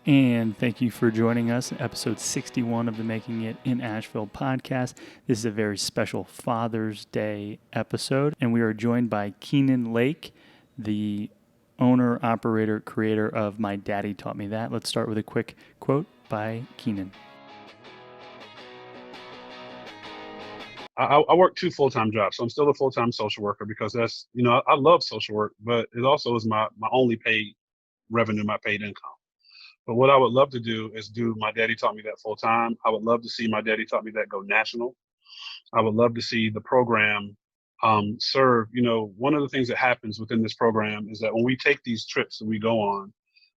And thank you for joining us, episode 61 of the Making It in Asheville podcast. This is a very special Father's Day episode, and we are joined by Keynon Lake, the owner, operator, creator of My Daddy Taught Me That. Let's start with a quick quote by Keynon. I work two full-time jobs, so I'm still a full-time social worker because that's, I love social work, but it also is my only paid revenue, my paid income. But what I would love to do is do My Daddy Taught Me That full time. I would love to see My Daddy Taught Me That go national. I would love to see the program serve. One of the things that happens within this program is that when we take these trips that we go on,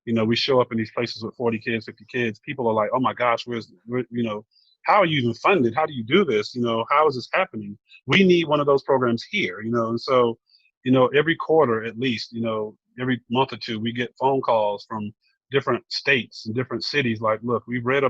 we show up in these places with 40 kids, 50 kids. People are like, oh my gosh, how are you even funded? How do you do this? How is this happening? We need one of those programs here, and so, every quarter at least, every month or two, we get phone calls from different states and different cities. Like, look, we heard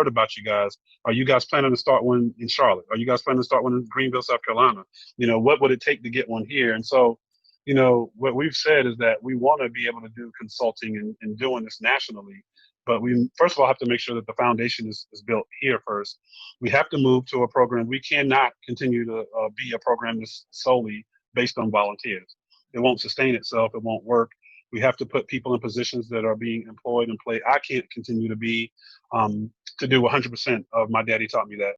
about you guys. Are you guys planning to start one in Charlotte? Are you guys planning to start one in Greenville, South Carolina? What would it take to get one here? And so, what we've said is that we want to be able to do consulting and doing this nationally. But we, first of all, have to make sure that the foundation is built here first. We have to move to a program. We cannot continue to be a program that's solely based on volunteers. It won't sustain itself. It won't work. We have to put people in positions that are being employed and paid. I can't continue to be to do 100% of My Daddy Taught Me That.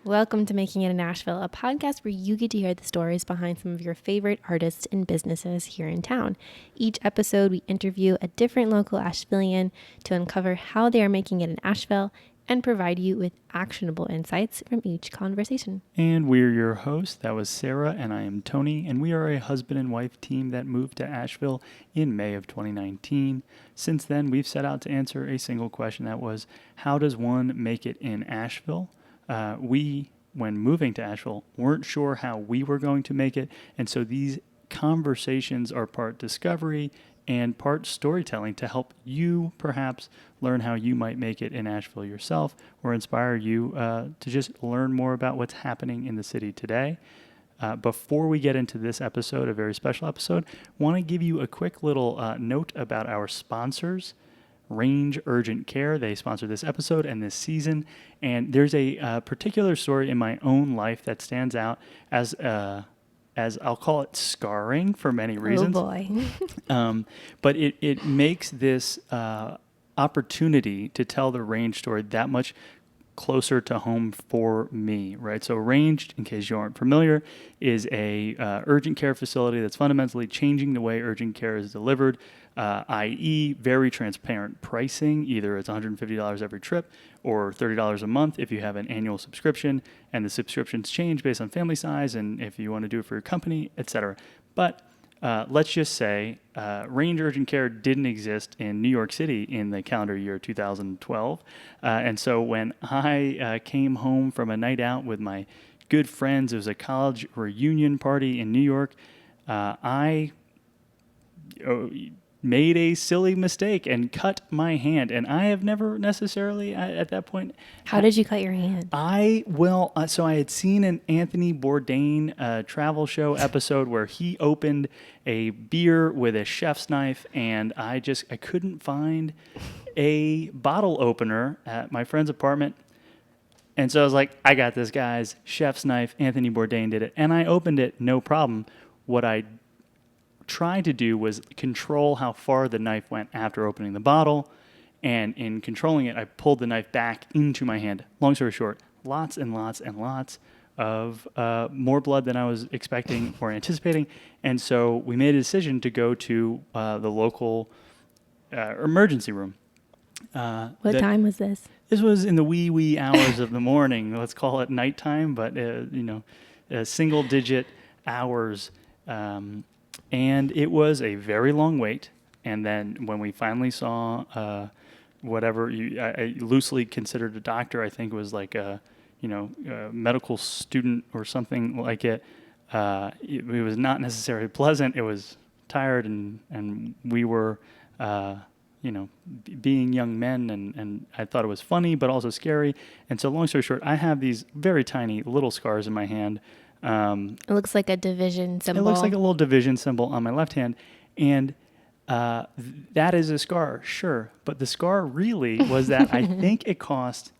Welcome to Making It in Asheville, a podcast where you get to hear the stories behind some of your favorite artists and businesses here in town. Each episode, we interview a different local Ashevillean to uncover how they are making it in Asheville and provide you with actionable insights from each conversation. And we're your hosts. That was Sarah, and I am Tony, and we are a husband and wife team that moved to Asheville in May of 2019. Since then, we've set out to answer a single question that was, how does one make it in Asheville? We, when moving to Asheville, weren't sure how we were going to make it, and so these conversations are part discovery and part storytelling to help you perhaps learn how you might make it in Asheville yourself, or inspire you to just learn more about what's happening in the city today. Before we get into this episode, a very special episode, I want to give you a quick little note about our sponsors. Range Urgent Care. They sponsor this episode and this season. And there's a particular story in my own life that stands out as I'll call it scarring for many reasons. Oh boy. But it makes this opportunity to tell the Range story that much closer to home for me, right? So Range, in case you aren't familiar, is a urgent care facility that's fundamentally changing the way urgent care is delivered, i.e. very transparent pricing. Either it's $150 every trip or $30 a month if you have an annual subscription, and the subscriptions change based on family size and if you want to do it for your company, etc. But let's just say Range Urgent Care didn't exist in New York City in the calendar year 2012. And so when I came home from a night out with my good friends, it was a college reunion party in New York, I made a silly mistake and cut my hand. And I have never necessarily, at that point... How did you cut your hand? So I had seen an Anthony Bourdain travel show episode where he opened a beer with a chef's knife, and I couldn't find a bottle opener at my friend's apartment. And so I was like, I got this, guys. Chef's knife, Anthony Bourdain did it. And I opened it, no problem. What I tried to do was control how far the knife went after opening the bottle, and in controlling it, I pulled the knife back into my hand. Long story short, lots and lots and lots of more blood than I was expecting or anticipating, and so we made a decision to go to the local emergency room. What time was this? This was in the wee hours of the morning. Let's call it nighttime, but single-digit hours. And it was a very long wait. And then when we finally saw I loosely considered a doctor, I think it was like a medical student or something like it. It was not necessarily pleasant. It was tired, and we were, being young men, and I thought it was funny, but also scary. And so long story short, I have these very tiny little scars in my hand. It looks like a division symbol. It looks like a little division symbol on my left hand. And that is a scar, sure. But the scar really was that I think it cost,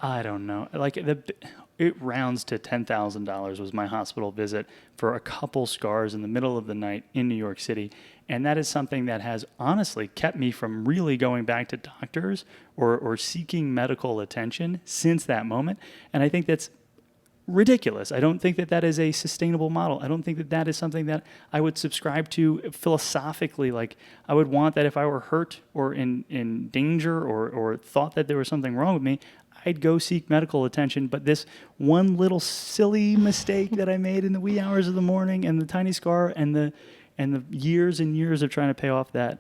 I don't know, like it rounds to $10,000 was my hospital visit for a couple scars in the middle of the night in New York City. And that is something that has honestly kept me from really going back to doctors or seeking medical attention since that moment. And I think that's ridiculous. I don't think that that is a sustainable model. I don't think that that is something that I would subscribe to philosophically. Like, I would want that if I were hurt or in danger or thought that there was something wrong with me, I'd go seek medical attention. But this one little silly mistake that I made in the wee hours of the morning, and the tiny scar, and the years and years of trying to pay off that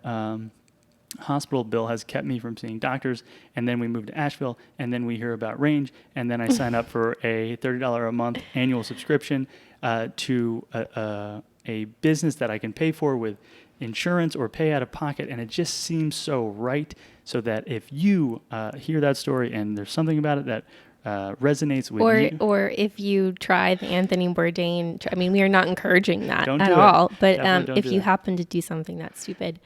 hospital bill has kept me from seeing doctors. And then we moved to Asheville, and then we hear about Range, and then I sign up for a $30 a month annual subscription to a business that I can pay for with insurance or pay out of pocket. And it just seems so right, so that if you hear that story and there's something about it that resonates with you. Or if you try the Anthony Bourdain, I mean, we are not encouraging that Don't at do it. all. But Definitely don't if do you that. happen to do something that's stupid,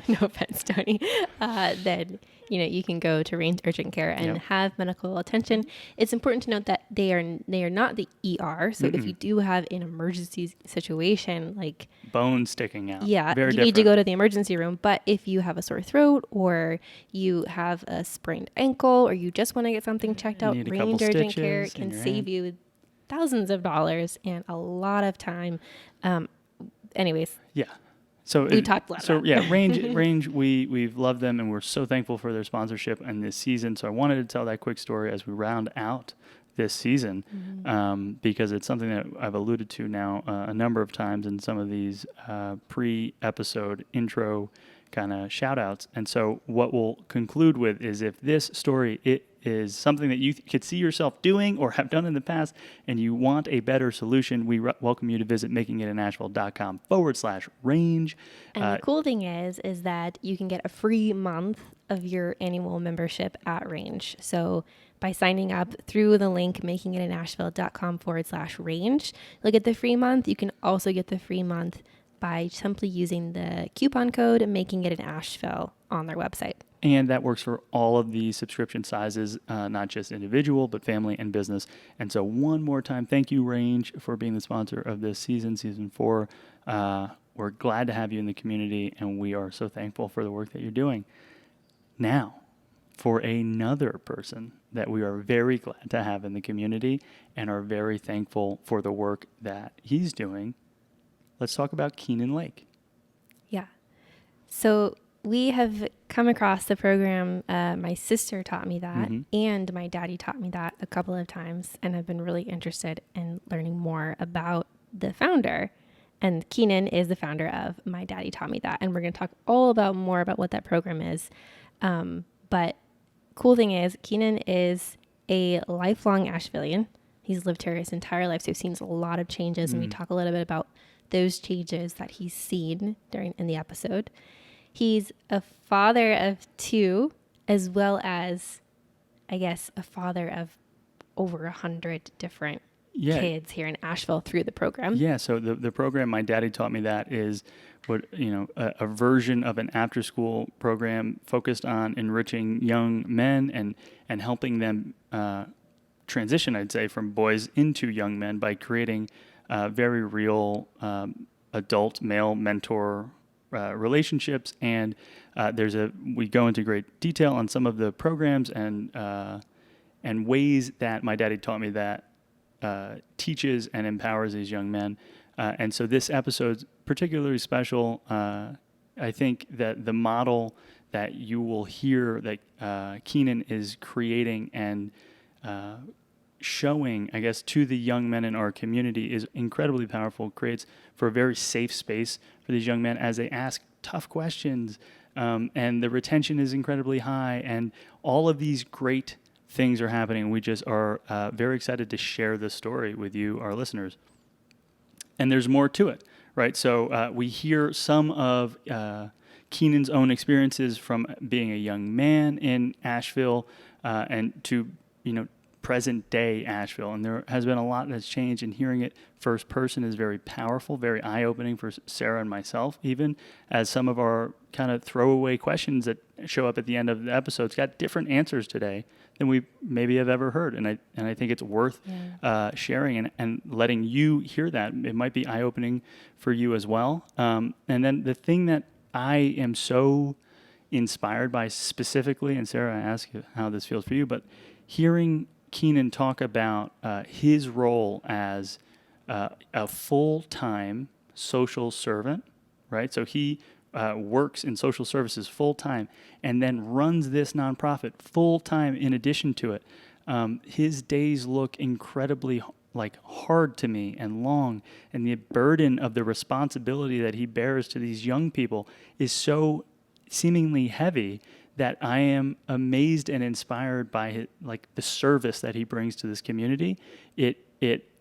no offense, Tony, then you can go to Range Urgent Care and have medical attention. It's important to note that they are not the ER. So if you do have an emergency situation, like Bone sticking out. yeah, Very you different. need to go to the emergency room. But if you have a sore throat, or you have a sprained ankle, or you just want to get something checked out, need a couple Range Urgent Care stitches in can your save hand. you thousands of dollars and a lot of time. Anyways, Yeah. So we talked a lot about yeah, Range, we've loved them, and we're so thankful for their sponsorship in this season. So I wanted to tell that quick story as we round out this season, because it's something that I've alluded to now a number of times in some of these pre-episode intro kind of shout outs. And so what we'll conclude with is, if this story is something that you could see yourself doing or have done in the past, and you want a better solution, we welcome you to visit makingitinashville.com/range. And the cool thing is that you can get a free month of your annual membership at Range. So by signing up through the link makingitinashville.com/range, you'll get the free month. You can also get the free month by simply using the coupon code Making It in Asheville on their website. And that works for all of the subscription sizes, not just individual, but family and business. And so one more time, thank you, Range, for being the sponsor of this season 4. We're glad to have you in the community, and we are so thankful for the work that you're doing. Now, for another person that we are very glad to have in the community and are very thankful for the work that he's doing, let's talk about Keynon Lake. Yeah. So we have come across the program. My sister taught me that, and my daddy taught me that a couple of times, and I've been really interested in learning more about the founder. And Keynon is the founder of My Daddy Taught Me That, and we're going to talk more about what that program is. But cool thing is, Keynon is a lifelong Ashevillean. He's lived here his entire life, so he's seen a lot of changes, and we talk a little bit about those changes that he's seen in the episode. He's a father of 2, as well as, I guess, a father of over 100 different kids here in Asheville through the program. Yeah, so the program My Daddy Taught Me That is a version of an after-school program focused on enriching young men and helping them transition, I'd say, from boys into young men by creating very real adult male mentor relationships. And we go into great detail on some of the programs and ways that My Daddy Taught Me That teaches and empowers these young men. And so this episode's particularly special. I think that the model that you will hear that Keynon is creating and showing, I guess, to the young men in our community is incredibly powerful. Creates for a very safe space for these young men as they ask tough questions, and the retention is incredibly high, and all of these great things are happening. We just are very excited to share this story with you, our listeners. And there's more to it, right? So we hear some of Keynon's own experiences from being a young man in Asheville, and to present day Asheville. And there has been a lot that's changed, and hearing it first person is very powerful, very eye-opening for Sarah and myself, even as some of our kind of throwaway questions that show up at the end of the episodes got different answers today than we maybe have ever heard. And I think it's worth sharing and letting you hear that. It might be eye-opening for you as well. And then the thing that I am so inspired by specifically, and Sarah, I ask you how this feels for you, but hearing Keynon talk about his role as a full-time social servant, right? So he works in social services full-time and then runs this nonprofit full-time in addition to it. His days look incredibly hard to me and long, and the burden of the responsibility that he bears to these young people is so seemingly heavy that I am amazed and inspired by the service that he brings to this community. It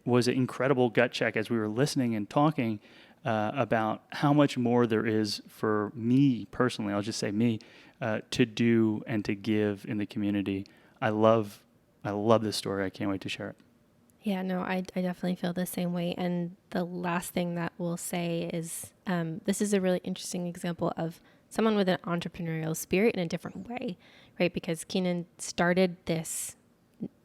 was an incredible gut check as we were listening and talking about how much more there is for me personally, I'll just say me, to do and to give in the community. I love this story. I can't wait to share it. Yeah, no, I definitely feel the same way. And the last thing that we'll say is this is a really interesting example of someone with an entrepreneurial spirit in a different way, right? Because Keynon started this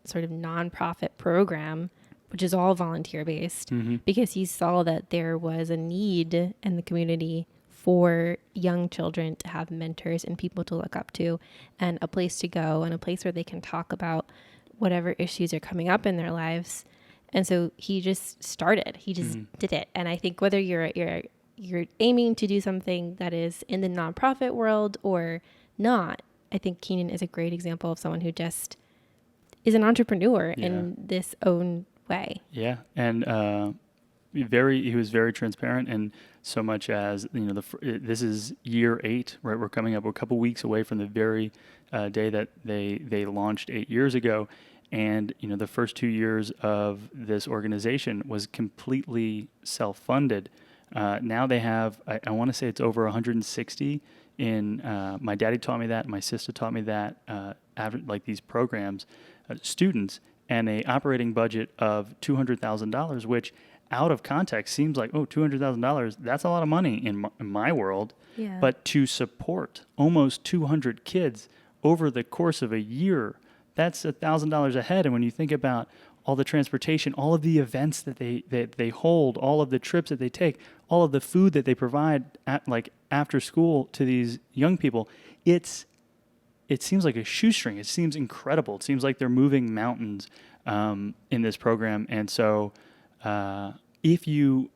sort of nonprofit program, which is all volunteer based, because he saw that there was a need in the community for young children to have mentors and people to look up to, and a place to go and a place where they can talk about whatever issues are coming up in their lives. And so he just started, he just did it. And I think whether you're aiming to do something that is in the nonprofit world or not, I think Keynon is a great example of someone who just is an entrepreneur in this own way. Yeah. And he was very transparent, and so much as, this is year 8, right? We're a couple weeks away from the very day that they launched 8 years ago. And, the first 2 years of this organization was completely self-funded. Now they have, I want to say it's over 160 in, my daddy taught me that, my sister taught me that, these programs, students, and a operating budget of $200,000, which out of context seems like, $200,000, that's a lot of money in my world. Yeah. But to support almost 200 kids over the course of a year, that's $1,000 a head. And when you think about all the transportation, all of the events that they hold, all of the trips that they take, all of the food that they provide after school to these young people, it seems like a shoestring. It seems incredible. It seems like they're moving mountains in this program. And so if you,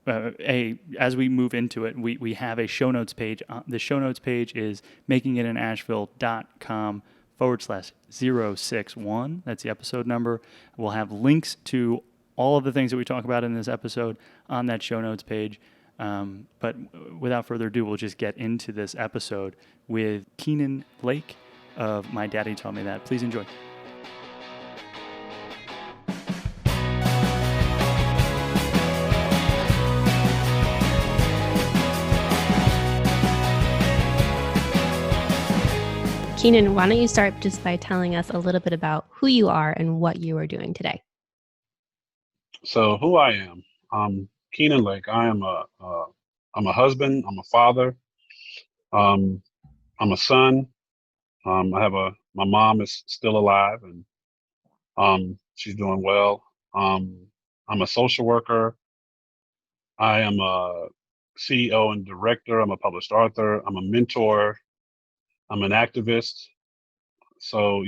as we move into it, we have a show notes page. The show notes page is makingitinasheville.com/061. That's the episode number. We'll have links to all of the things that we talk about in this episode on that show notes page. But without further ado, we'll just get into this episode with Keynon Lake of My Daddy Taught Me That. Please enjoy. Keynon, why don't you start just by telling us a little bit about who you are and what you are doing today? So who I am, Keynon Lake. I'm a husband. I'm a father. I'm a son. My mom is still alive, and she's doing well. I'm a social worker. I am a CEO and director. I'm a published author. I'm a mentor. I'm an activist. So,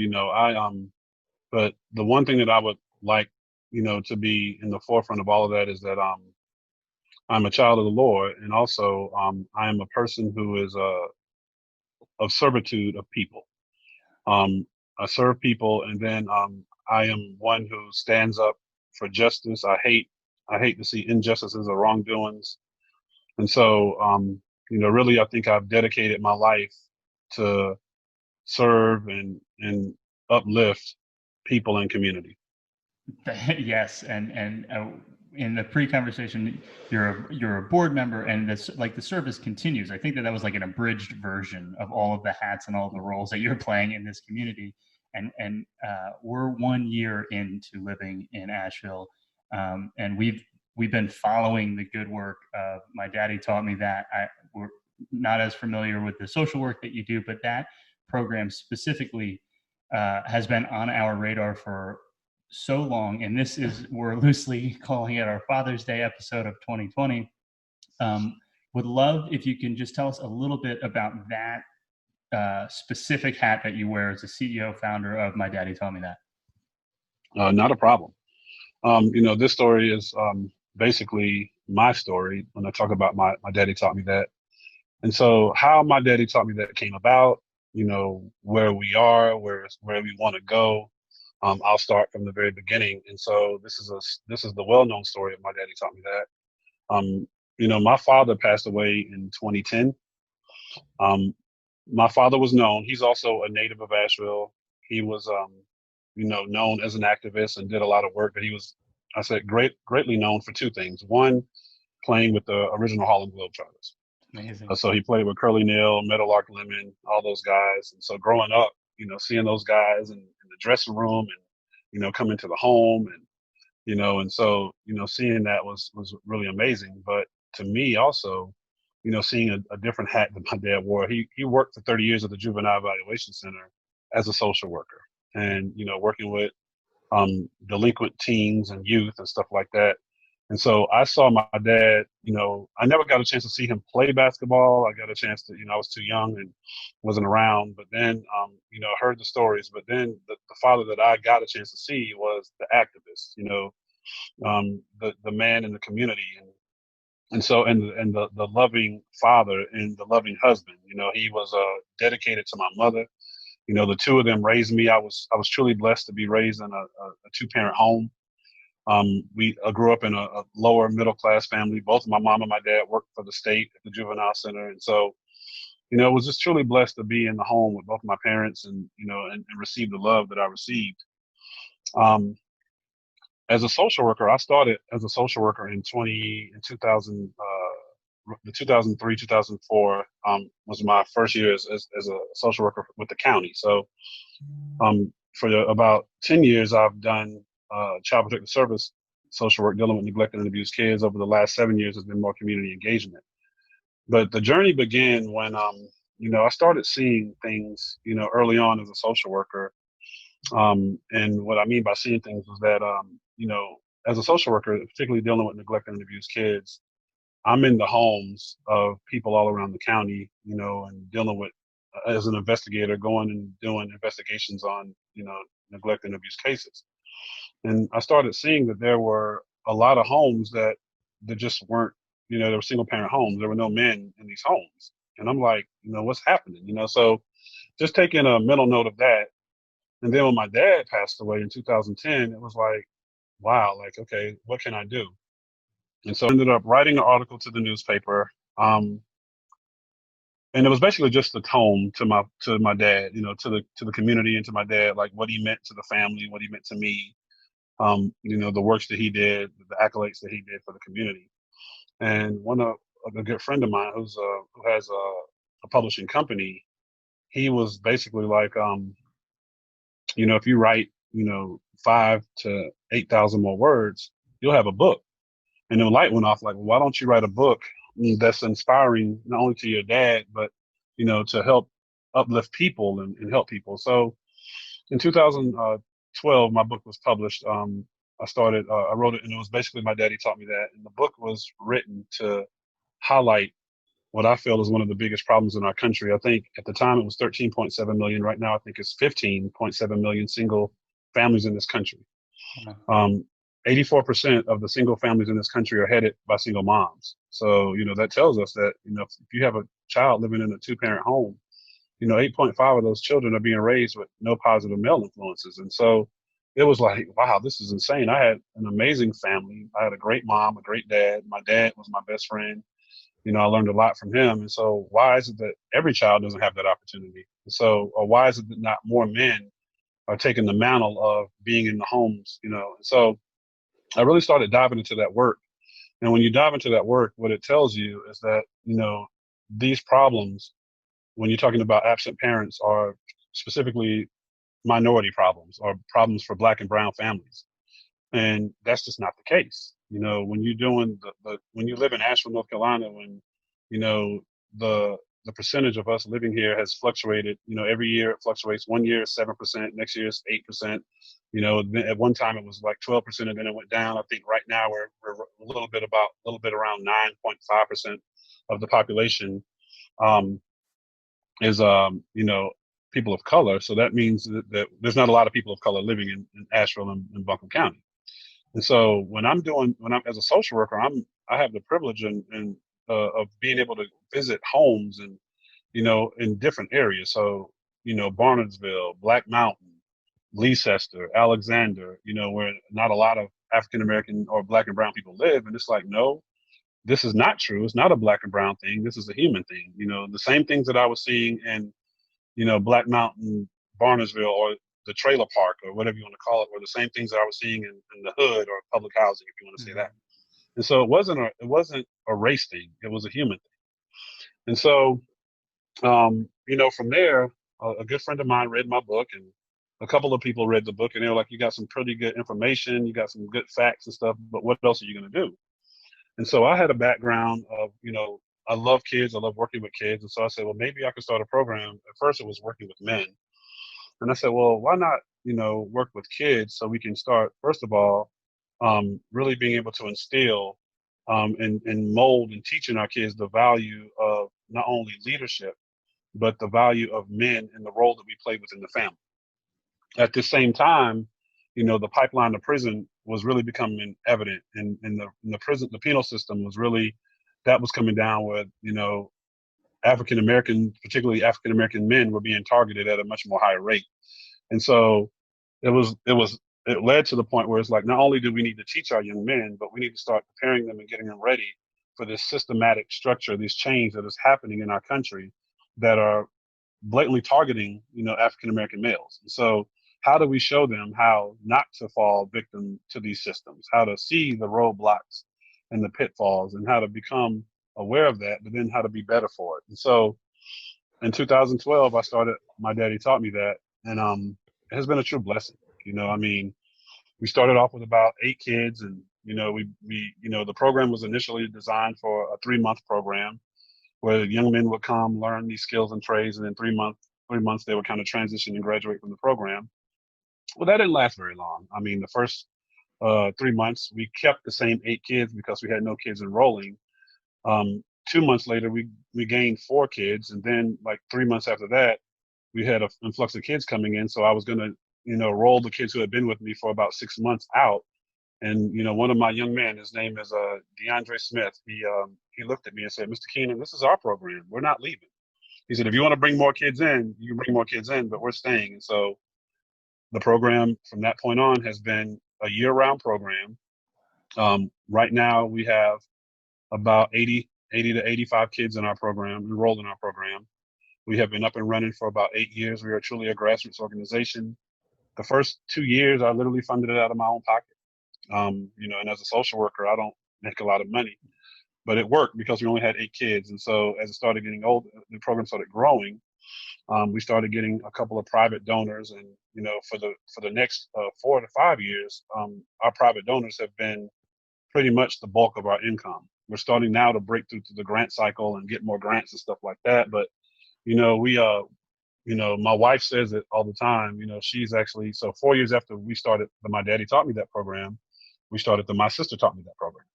but the one thing that I would like, to be in the forefront of all of that is that I'm a child of the Lord, and also I am a person who is of servitude of people. I serve people, and then I am one who stands up for justice. I hate to see injustices or wrongdoings, and so really, I think I've dedicated my life to serve and uplift people and community. Yes, and in the pre-conversation, you're a board member, and this the service continues. I think that was like an abridged version of all of the hats and all the roles that you're playing in this community. and we're 1 year into living in Asheville, and we've been following the good work of My Daddy Taught Me That. We're not as familiar with the social work that you do, but that program specifically has been on our radar for so long. And we're loosely calling it our Father's Day episode of 2020. Would love if you can just tell us a little bit about that specific hat that you wear as a CEO founder of My Daddy Taught Me That. Not a problem. This story is basically my story when I talk about my daddy taught me that. And so how My Daddy Taught Me That came about, where we are, where we want to go. I'll start from the very beginning. And so this is the well-known story of My Daddy Taught Me That. My father passed away in 2010. My father was known. He's also a native of Asheville. He was, known as an activist and did a lot of work, but he was, greatly known for two things. One, playing with the original Harlem Globetrotters. Amazing. So he played with Curly Neal, Meadowlark Lemon, all those guys. And so growing up, seeing those guys in the dressing room and, coming to the home and so, seeing that was really amazing. But to me also, seeing a different hat that my dad wore. He worked for 30 years at the Juvenile Evaluation Center as a social worker and, working with delinquent teens and youth and stuff like that. And so I saw my dad, I never got a chance to see him play basketball. I got a chance to, I was too young and wasn't around, but then, heard the stories. But then the father that I got a chance to see was the activist, the man in the community. And so, and the loving father and the loving husband, he was dedicated to my mother. The two of them raised me. I was truly blessed to be raised in a two-parent home. We grew up in a lower middle class family. Both my mom and my dad worked for the state at the juvenile center. And so, was just truly blessed to be in the home with both my parents and, and receive the love that I received. As a social worker, I started as a social worker in 2000, the 2003, 2004 was my first year as a social worker with the county. So for about 10 years, I've done child protective service social work dealing with neglected and abused kids. Over the last 7 years has been more community engagement. But the journey began when, I started seeing things, early on as a social worker. And what I mean by seeing things was that, as a social worker, particularly dealing with neglected and abused kids, I'm in the homes of people all around the county, and dealing with, as an investigator, going and doing investigations on, neglect and abuse cases. And I started seeing that there were a lot of homes that just weren't, they were single parent homes. There were no men in these homes. And I'm like, what's happening? So just taking a mental note of that. And then when my dad passed away in 2010, it was like, wow, like, okay, what can I do? And so I ended up writing an article to the newspaper. And it was basically just a tone to my dad, to the community and to my dad, like what he meant to the family, what he meant to me, the works that he did, the accolades that he did for the community. And a good friend of mine who has a publishing company, he was basically like, if you write, 5,000 to 8,000 more words, you'll have a book. And then the light went off, like, well, why don't you write a book that's inspiring not only to your dad, but, to help uplift people and help people. So in 2012, my book was published. I wrote it, and it was basically My Daddy Taught Me That. And the book was written to highlight what I feel is one of the biggest problems in our country. I think at the time it was 13.7 million. Right now, I think it's 15.7 million single families in this country. 84% of the single families in this country are headed by single moms. So, that tells us that, if you have a child living in a two-parent home, 8.5 of those children are being raised with no positive male influences. And so it was like, wow, this is insane. I had an amazing family. I had a great mom, a great dad. My dad was my best friend. I learned a lot from him. And so why is it that every child doesn't have that opportunity? Or why is it that not more men are taking the mantle of being in the homes, So I really started diving into that work. And when you dive into that work, what it tells you is that, these problems, when you're talking about absent parents, are specifically minority problems or problems for Black and brown families. And that's just not the case. When you're doing when you live in Asheville, North Carolina, when, the the percentage of us living here has fluctuated, every year it fluctuates. One year is 7%, next year is 8%. At one time it was like 12% and then it went down. I think right now we're a little bit around 9.5% of the population um, is people of color. So that means that there's not a lot of people of color living in Asheville and Buncombe County. And so when I'm as a social worker, I have the privilege of being able to visit homes and, in different areas. So, Barnardsville, Black Mountain, Leicester, Alexander, where not a lot of African American or Black and brown people live. And it's like, no, this is not true. It's not a Black and brown thing. This is a human thing. The same things that I was seeing in, Black Mountain, Barnardsville, or the trailer park, or whatever you want to call it, or the same things that I was seeing in the hood or public housing, if you want to say that. And so it wasn't a race thing. It was a human thing. And so, from there, a good friend of mine read my book, and a couple of people read the book, and they were like, "You got some pretty good information, you got some good facts and stuff, but what else are you going to do?" And so I had a background of, I love kids, I love working with kids, and so I said, well, maybe I could start a program. At first, it was working with men. And I said, well, why not, work with kids so we can start, first of all, really being able to instill and mold and teaching our kids the value of not only leadership, but the value of men and the role that we play within the family. At the same time, the pipeline to prison was really becoming evident, and in the prison, the penal system was really, that was coming down with, African American, particularly African American men, were being targeted at a much more higher rate. And so it led to the point where it's like, not only do we need to teach our young men, but we need to start preparing them and getting them ready for this systematic structure, this change that is happening in our country that are blatantly targeting, African American males. And so how do we show them how not to fall victim to these systems, how to see the roadblocks and the pitfalls, and how to become aware of that, but then how to be better for it. And so in 2012, I started My Daddy Taught Me That, and it has been a true blessing. We started off with about 8 kids, and the program was initially designed for a 3-month program where young men would come learn these skills and trades, and in 3 months they would kind of transition and graduate from the program. Well, that didn't last very long. The first 3 months we kept the same 8 kids because we had no kids enrolling. 2 months later, we gained 4 kids, and then like 3 months after that, we had an influx of kids coming in. So I was going to, roll the kids who had been with me for about 6 months out. And one of my young men, his name is DeAndre Smith. He looked at me and said, "Mr. Keynon, this is our program. We're not leaving." He said, "If you want to bring more kids in, you can bring more kids in, but we're staying." And so the program from that point on has been a year-round program. Right now, we have about 80 to 85 kids in our program, enrolled in our program. We have been up and running for about 8 years. We are truly a grassroots organization. The first 2 years, I literally funded it out of my own pocket. And as a social worker, I don't make a lot of money, but it worked because we only had 8 kids. And so as it started getting old, the program started growing. We started getting a couple of private donors, and for the next 4 to 5 years, our private donors have been pretty much the bulk of our income. We're starting now to break through to the grant cycle and get more grants and stuff like that. But my wife says it all the time. She's actually, so 4 years after we started the My Daddy Taught Me That program, we started the My Sister Taught Me That program.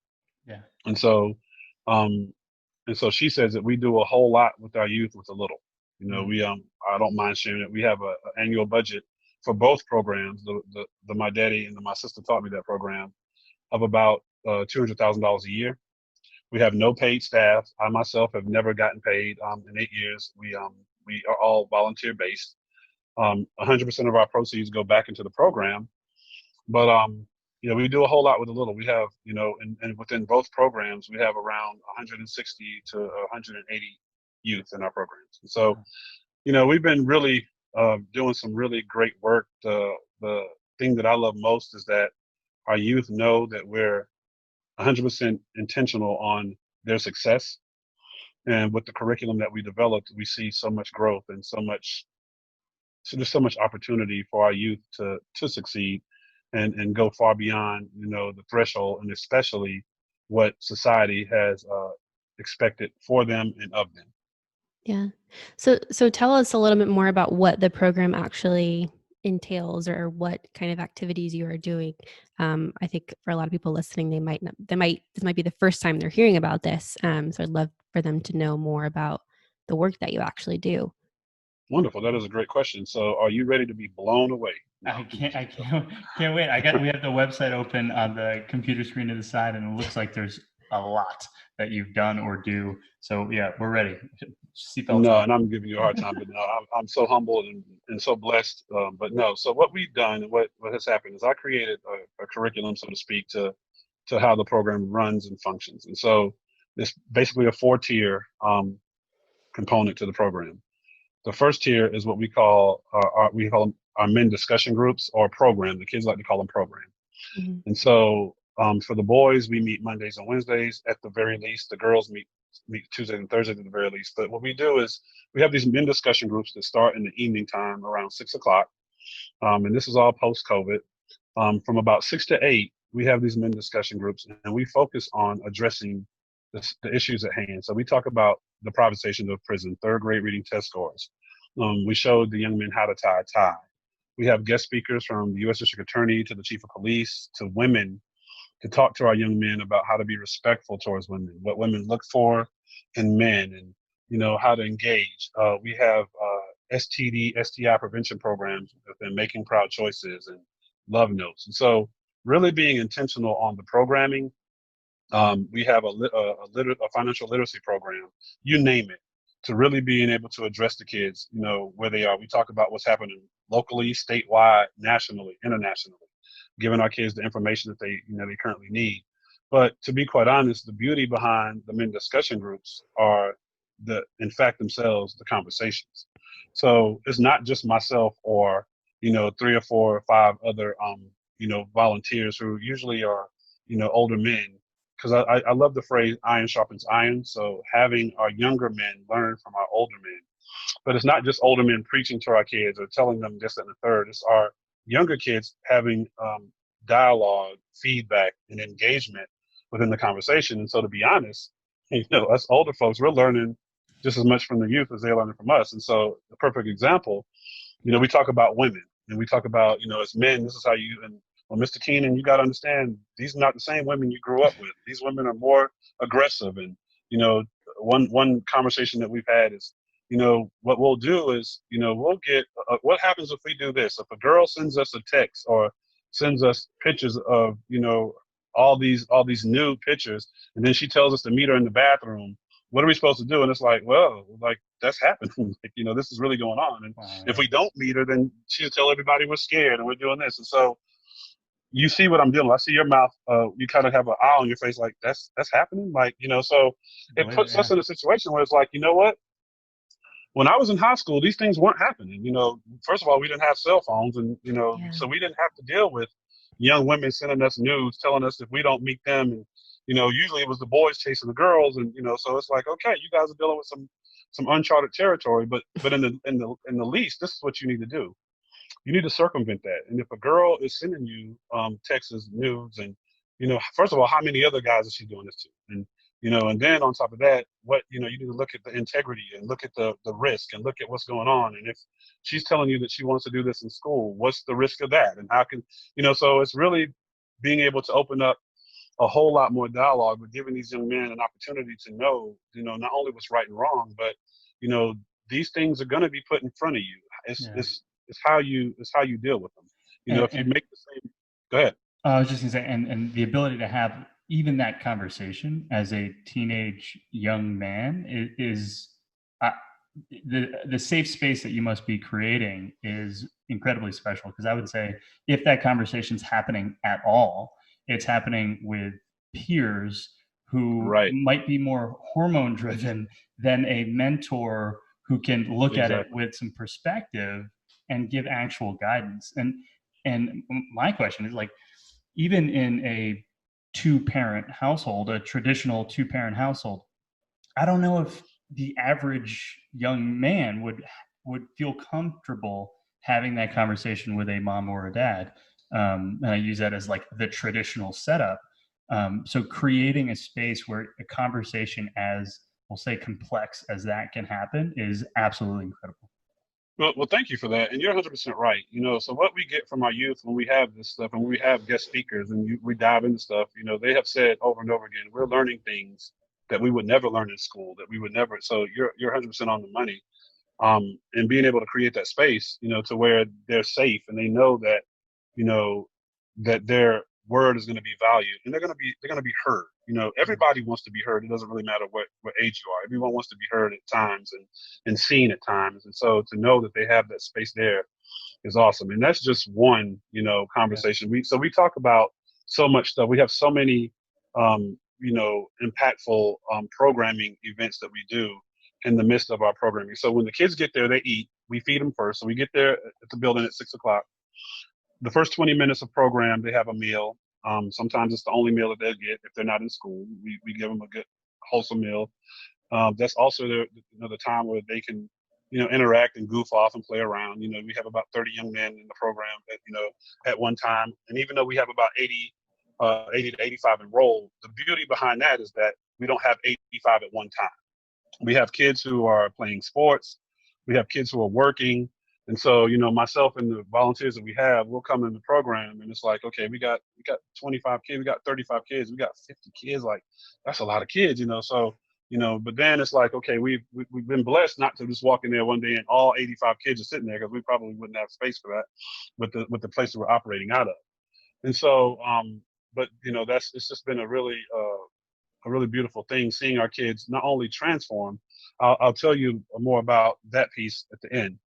Yeah. And so she says that we do a whole lot with our youth with a little. I don't mind sharing it. We have an annual budget for both programs, the My Daddy and the My Sister Taught Me That program, of about $200,000 a year. We have no paid staff. I myself have never gotten paid in 8 years. We are all volunteer based. 100% of our proceeds go back into the program. But we do a whole lot with a little. We have, and within both programs, we have around 160 to 180 youth in our programs. And so, we've been really doing some really great work. The thing that I love most is that our youth know that we're 100% intentional on their success. And with the curriculum that we developed, we see so much growth and so much so there's so much opportunity for our youth to succeed and go far beyond, the threshold, and especially what society has expected for them and of them. Yeah. So tell us a little bit more about what the program actually entails, or what kind of activities you are doing. I think for a lot of people listening, this might be the first time they're hearing about this. So I'd love for them to know more about the work that you actually do. Wonderful. That is a great question. So, are you ready to be blown away? No, I can't wait. We have the website open on the computer screen to the side, and it looks like there's a lot that you've done or do. So yeah, we're ready. Seatbelts no, on. and I'm giving you a hard time, but no, I'm so humbled and so blessed. But no, so what we've done and what has happened is I created a curriculum, so to speak, to how the program runs and functions. And so it's basically a 4-tier component to the program. The first tier is what we call our men discussion groups, or program. The kids like to call them program. Mhm. And so for the boys, we meet Mondays and Wednesdays at the very least. The girls meet Tuesdays and Thursdays at the very least. But what we do is we have these men discussion groups that start in the evening time around 6 o'clock. And this is all post COVID. From about 6 to 8, we have these men discussion groups, and we focus on addressing the issues at hand. So we talk about the privatization of prison, third grade reading test scores. We showed the young men how to tie a tie. We have guest speakers from the U.S. District Attorney to the Chief of Police to women to talk to our young men about how to be respectful towards women, what women look for in men, and how to engage. We have STD, STI prevention programs within Making Proud Choices and Love Notes. And so, really being intentional on the programming. We have a financial literacy program, you name it, to really being able to address the kids, where they are. We talk about what's happening locally, statewide, nationally, internationally, giving our kids the information that they currently need. But to be quite honest, the beauty behind the men discussion groups are in fact themselves, the conversations. So it's not just myself or, 3 or 4 or 5 other, volunteers who usually are, older men, because I love the phrase iron sharpens iron. So having our younger men learn from our older men, but it's not just older men preaching to our kids or telling them this and the third. It's our younger kids having dialogue, feedback, and engagement within the conversation. And so, to be honest, us older folks, we're learning just as much from the youth as they're learning from us. And so, the perfect example, we talk about women, and we talk about, as men, this is how you, and well, Mr. Keynon, you got to understand, these are not the same women you grew up with. These women are more aggressive. And, one conversation that we've had is, what we'll do is, we'll get, what happens if we do this? If a girl sends us a text or sends us pictures of, all these nude pictures, and then she tells us to meet her in the bathroom, what are we supposed to do? And it's like, well, like, that's happening. This is really going on. And Wow, if we don't meet her, then she'll tell everybody we're scared and we're doing this. And so you see what I'm dealing with. I see your mouth. You kind of have an eye on your face, like that's happening. Like, so it puts us in a situation where it's like, you know what? When I was in high school, these things weren't happening. First of all, we didn't have cell phones, and Yeah. so we didn't have to deal with young women sending us news, telling us if we don't meet them, and usually it was the boys chasing the girls, and so it's like, okay, you guys are dealing with some uncharted territory, but in the least, this is what you need to do. You need to circumvent that. And if a girl is sending you texts, nudes, and first of all, how many other guys is she doing this to? And then on top of that, what you need to look at the integrity and look at the risk and look at what's going on. And if she's telling you that she wants to do this in school, what's the risk of that? And how can so it's really being able to open up a whole lot more dialogue, but giving these young men an opportunity to know, not only what's right and wrong, but these things are going to be put in front of you. It's how you deal with them. If you make the same, go ahead. I was just gonna say, and the ability to have even that conversation as a teenage young man is the safe space that you must be creating is incredibly special. Because I would say, if that conversation's happening at all, it's happening with peers who might be more hormone driven than a mentor who can look at it with some perspective and give actual guidance. And my question is, like, even in a two-parent household, a traditional two-parent household, I don't know if the average young man would feel comfortable having that conversation with a mom or a dad. And I use that as like the traditional setup. So creating a space where a conversation as, we'll say, complex as that can happen is absolutely incredible. Well, thank you for that. And you're 100% right. So what we get from our youth when we have this stuff and when we have guest speakers and we dive into stuff, they have said over and over again, we're learning things that we would never learn in school, that we would never. So you're 100% on the money. And being able to create that space, to where they're safe and they know that, you know, that their word is going to be valued and they're going to be heard. Everybody wants to be heard. It doesn't really matter what age you are. Everyone wants to be heard at times and seen at times. And so to know that they have that space there is awesome. And that's just one, conversation. We talk about so much stuff. We have so many, impactful programming events that we do in the midst of our programming. So when the kids get there, they eat. We feed them first. So we get there at the building at 6:00. The first 20 minutes of program, they have a meal. Sometimes it's the only meal that they'll get if they're not in school. We give them a good, wholesome meal. That's also the time where they can, interact and goof off and play around. We have about 30 young men in the program at one time. And even though we have about 80 to 85 enrolled, the beauty behind that is that we don't have 85 at one time. We have kids who are playing sports. We have kids who are working. And so, myself and the volunteers that we have, we'll come in the program and it's like, okay, we got 25 kids, we got 35 kids, we got 50 kids. Like, that's a lot of kids, So, but then it's like, okay, we've been blessed not to just walk in there one day and all 85 kids are sitting there, because we probably wouldn't have space for that with the place that we're operating out of. And so, but it's just been a really beautiful thing seeing our kids not only transform. I'll tell you more about that piece at the end.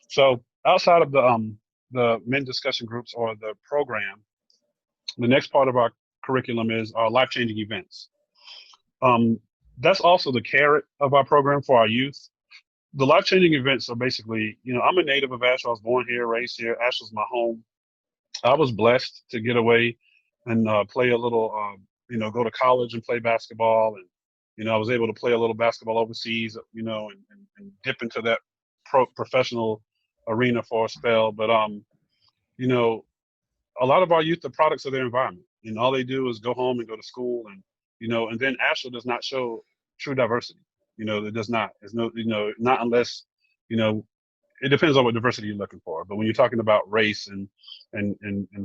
So outside of the men discussion groups or the program, the next part of our curriculum is our life-changing events. That's also the carrot of our program for our youth. The life-changing events are basically, I'm a native of Asheville. I was born here, raised here. Asheville's my home. I was blessed to get away and play a little, go to college and play basketball. And, I was able to play a little basketball overseas, and dip into that professional arena for a spell. But, a lot of our youth are products of their environment. And all they do is go home and go to school. And then Asheville does not show true diversity. It does not. There's no, not unless, it depends on what diversity you're looking for. But when you're talking about race and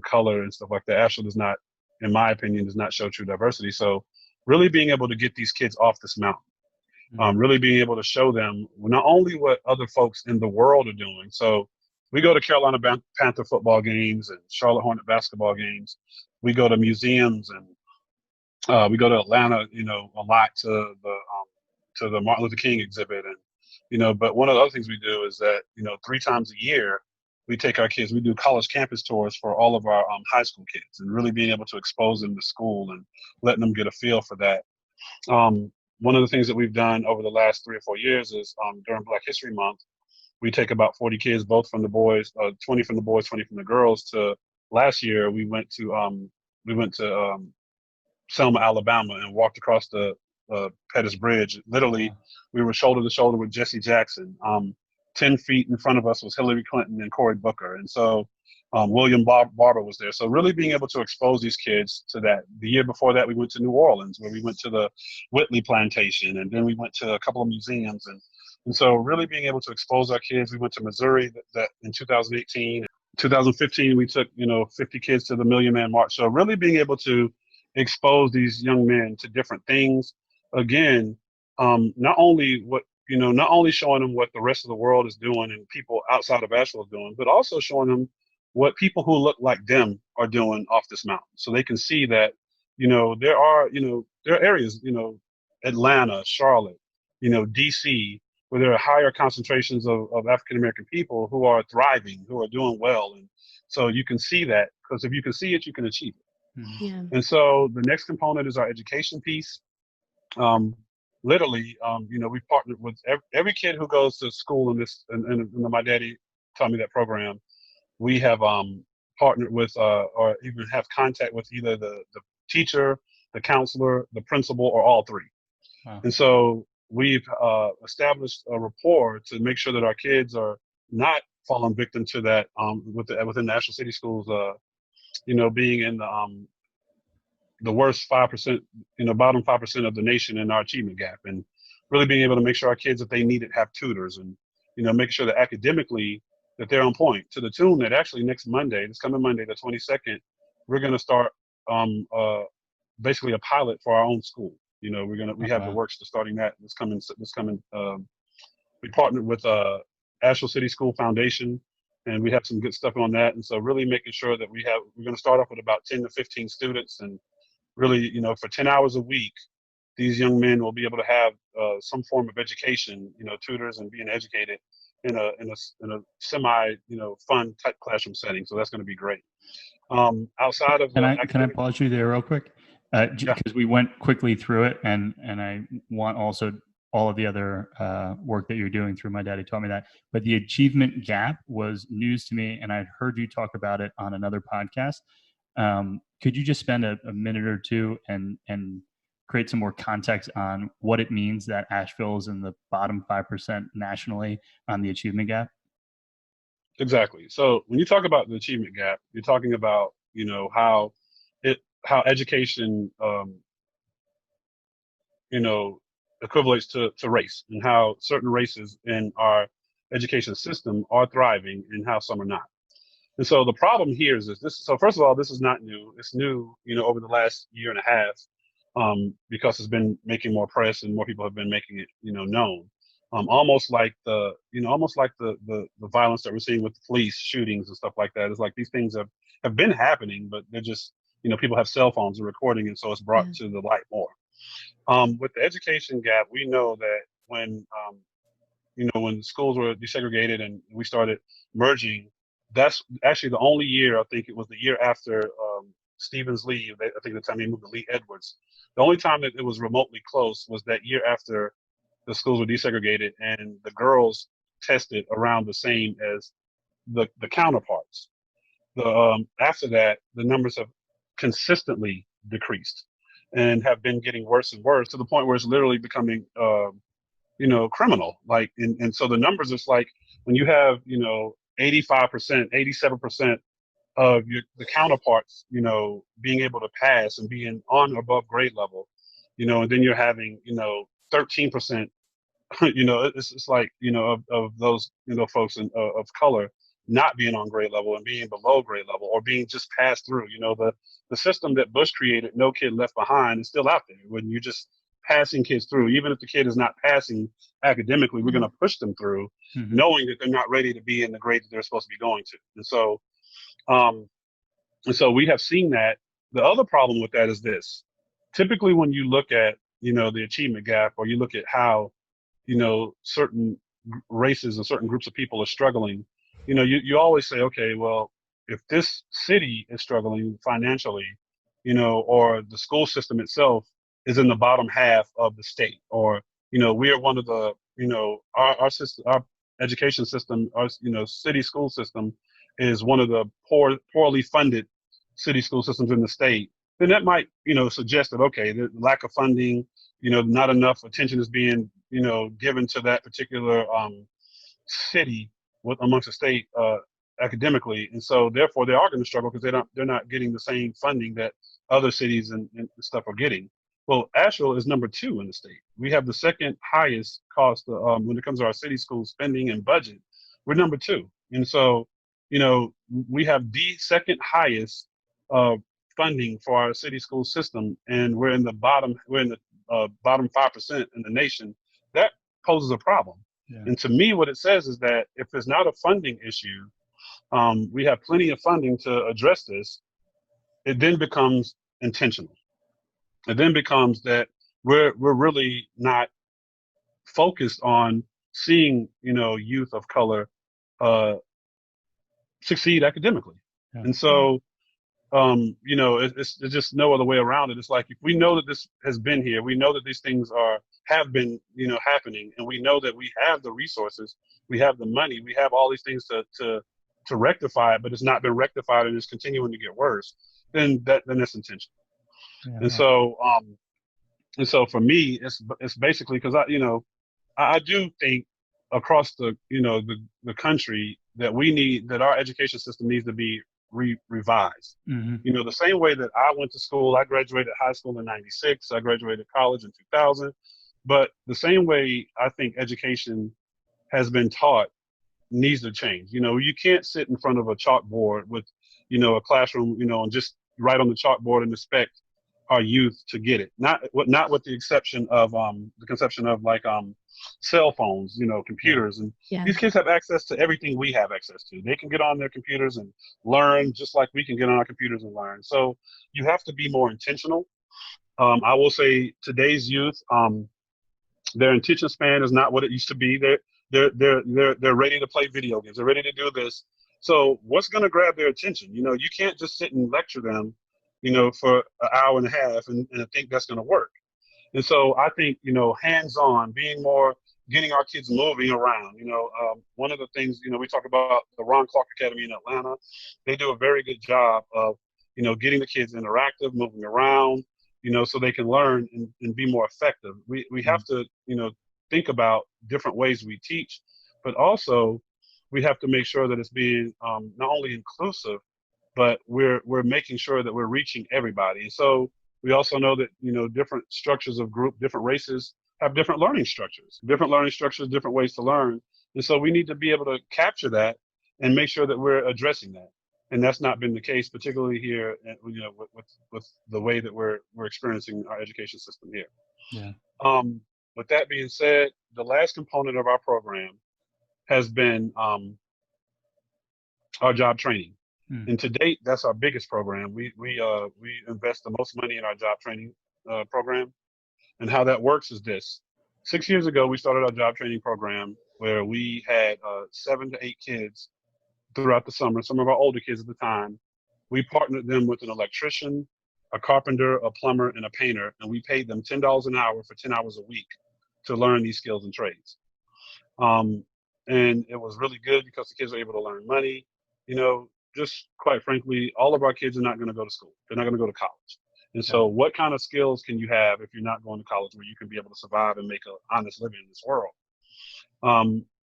color and stuff like that, Asheville does not, in my opinion, does not show true diversity. So really being able to get these kids off this mountain, really being able to show them not only what other folks in the world are doing. So we go to Carolina Panther football games and Charlotte Hornet basketball games. We go to museums and we go to Atlanta, a lot to the Martin Luther King exhibit. And, but one of the other things we do is that, 3 times a year, we take our kids, we do college campus tours for all of our high school kids, and really being able to expose them to school and letting them get a feel for that. One of the things that we've done over the last 3 or 4 years is during Black History Month, we take about 40 kids, both from the boys, 20 from the boys, 20 from the girls. To last year, we went to Selma, Alabama, and walked across the Pettus Bridge. Literally, we were shoulder to shoulder with Jesse Jackson. 10 feet in front of us was Hillary Clinton and Cory Booker. And so William Barber was there. So really being able to expose these kids to that. The year before that, we went to New Orleans, where we went to the Whitley Plantation, and then we went to a couple of museums. And so really being able to expose our kids. We went to Missouri that in 2018. 2015, we took, 50 kids to the Million Man March. So really being able to expose these young men to different things. Again, not only showing them what the rest of the world is doing and people outside of Asheville are doing, but also showing them what people who look like them are doing off this mountain. So they can see that, there are areas, Atlanta, Charlotte, DC, where there are higher concentrations of African-American people who are thriving, who are doing well. And so you can see that, because if you can see it, you can achieve it. Yeah. And so the next component is our education piece. Literally, we've partnered with every kid who goes to school in this, and my daddy taught me that program. We have partnered with or even have contact with either the teacher, the counselor, the principal, or all three. Wow. And so we've established a rapport to make sure that our kids are not fallen victim to that within the Asheville City Schools, being in the worst 5%, bottom 5% of the nation in our achievement gap, and really being able to make sure our kids that they need it have tutors, and make sure that academically that they're on point, to the tune that actually this coming Monday, the 22nd, we're going to start basically a pilot for our own school. We have the works to starting that this coming. We partnered with Asheville City School Foundation, and we have some good stuff on that. And so really making sure that we're going to start off with about 10 to 15 students, and really, for 10 hours a week, these young men will be able to have some form of education, tutors, and being educated in a semi, fun type classroom setting. So that's going to be great. Outside of can I pause you there real quick? Because we went quickly through it, and I want also all of the other work that you're doing through My Daddy Taught Me That. But the achievement gap was news to me, and I'd heard you talk about it on another podcast. Could you just spend a minute or two and create some more context on what it means that Asheville is in the bottom 5% nationally on the achievement gap? Exactly. So when you talk about the achievement gap, you're talking about, how education, equivalates to race, and how certain races in our education system are thriving and how some are not. And so the problem here is this. So first of all, this is not new. It's new, over the last year and a half, because it's been making more press and more people have been making it, known. Almost like the violence that we're seeing with the police shootings and stuff like that. It's like these things have been happening, but they're just, people have cell phones and recording, and so it's brought to the light more. With the education gap, we know that when schools were desegregated and we started merging, that's actually the only year, I think it was the year after Stevens Lee, I think the time he moved to Lee Edwards. The only time that it was remotely close was that year after the schools were desegregated and the tested around the same as the counterparts. After that, the numbers have consistently decreased and have been getting worse and worse, to the point where it's literally becoming, criminal. Like, and so the numbers, it's like when you have, 85%, 87% of the counterparts, being able to pass and being on or above grade level, and then you're having, 13%, it's like, of those, folks of color not being on grade level and being below grade level or being just passed through. The system that Bush created, no kid left behind, is still out there. When you're just passing kids through, even if the kid is not passing academically, we're going to push them through, knowing that they're not ready to be in the grade that they're supposed to be going to. And so we have seen that. The other problem with that is this. Typically, when you look at, the achievement gap, or you look at how, certain races and certain groups of people are struggling, you always say, okay, well, if this city is struggling financially, or the school system itself is in the bottom half of the state, or, we are one of the, our system, our education system, our, city school system is one of the poorly funded city school systems in the state, then that might, suggest that, okay, the lack of funding, not enough attention is being, given to that particular city amongst the state academically, and so therefore they are going to struggle because they're not getting the same funding that other cities and stuff are getting. Well, Asheville is number 2 in the state. We have the second highest cost when it comes to our city school spending and budget. We're number 2, and so we have the second highest funding for our city school system, and we're in the bottom 5% in the nation. That poses a problem. Yeah. And to me, what it says is that if it's not a funding issue, we have plenty of funding to address this. It then becomes intentional. It then becomes that we're really not focused on seeing, youth of color succeed academically. Yeah. And so, it's just no other way around it. It's like, if we know that this has been here, we know that these things have been, happening, and we know that we have the resources, we have the money, we have all these things to rectify it, but it's not been rectified and it's continuing to get worse, then that's intentional. Yeah. And so for me, it's basically because I do think across the country, that our education system needs to be revised. Mm-hmm. You know, the same way that I went to school, I graduated high school in '96, I graduated college in 2000, but the same way I think education has been taught needs to change. You know, you can't sit in front of a chalkboard with, you know, a classroom, you know, and just write on the chalkboard and expect our youth to get it. Not with the exception of the conception of like cell phones, you know, computers, and Yeah. these kids have access to everything we have access to. They can get on their computers and learn just like we can get on our computers and learn. So you have to be more intentional. I will say today's youth, their attention span is not what it used to be. They're ready to play video games. They're ready to do this. So what's going to grab their attention? You know, you can't just sit and lecture them, you know, for an hour and a half and think that's going to work. And so I think, you know, hands-on, being more, getting our kids moving around. You know, one of the things, you know, we talk about the Ron Clark Academy in Atlanta. They do a very good job of, you know, getting the kids interactive, moving around, you know, so they can learn and be more effective. We have to, you know, think about different ways we teach, but also we have to make sure that it's being not only inclusive, but we're making sure that we're reaching everybody. And so we also know that, you know, different structures of group, different races have different learning structures, different ways to learn. And so we need to be able to capture that and make sure that we're addressing that. And that's not been the case, particularly here, you know, with the way that we're experiencing our education system here. Yeah. With that being said, the last component of our program has been our job training. And to date, that's our biggest program. We invest the most money in our job training program. And how that works is this. 6 years ago, we started our job training program where we had 7 to 8 kids throughout the summer, some of our older kids at the time. We partnered them with an electrician, a carpenter, a plumber, and a painter, and we paid them $10 an hour for 10 hours a week to learn these skills and trades. And it was really good because the kids were able to learn money. You know, just quite frankly, all of our kids are not going to go to school. They're not going to go to college. And so what kind of skills can you have if you're not going to college where you can be able to survive and make an honest living in this world?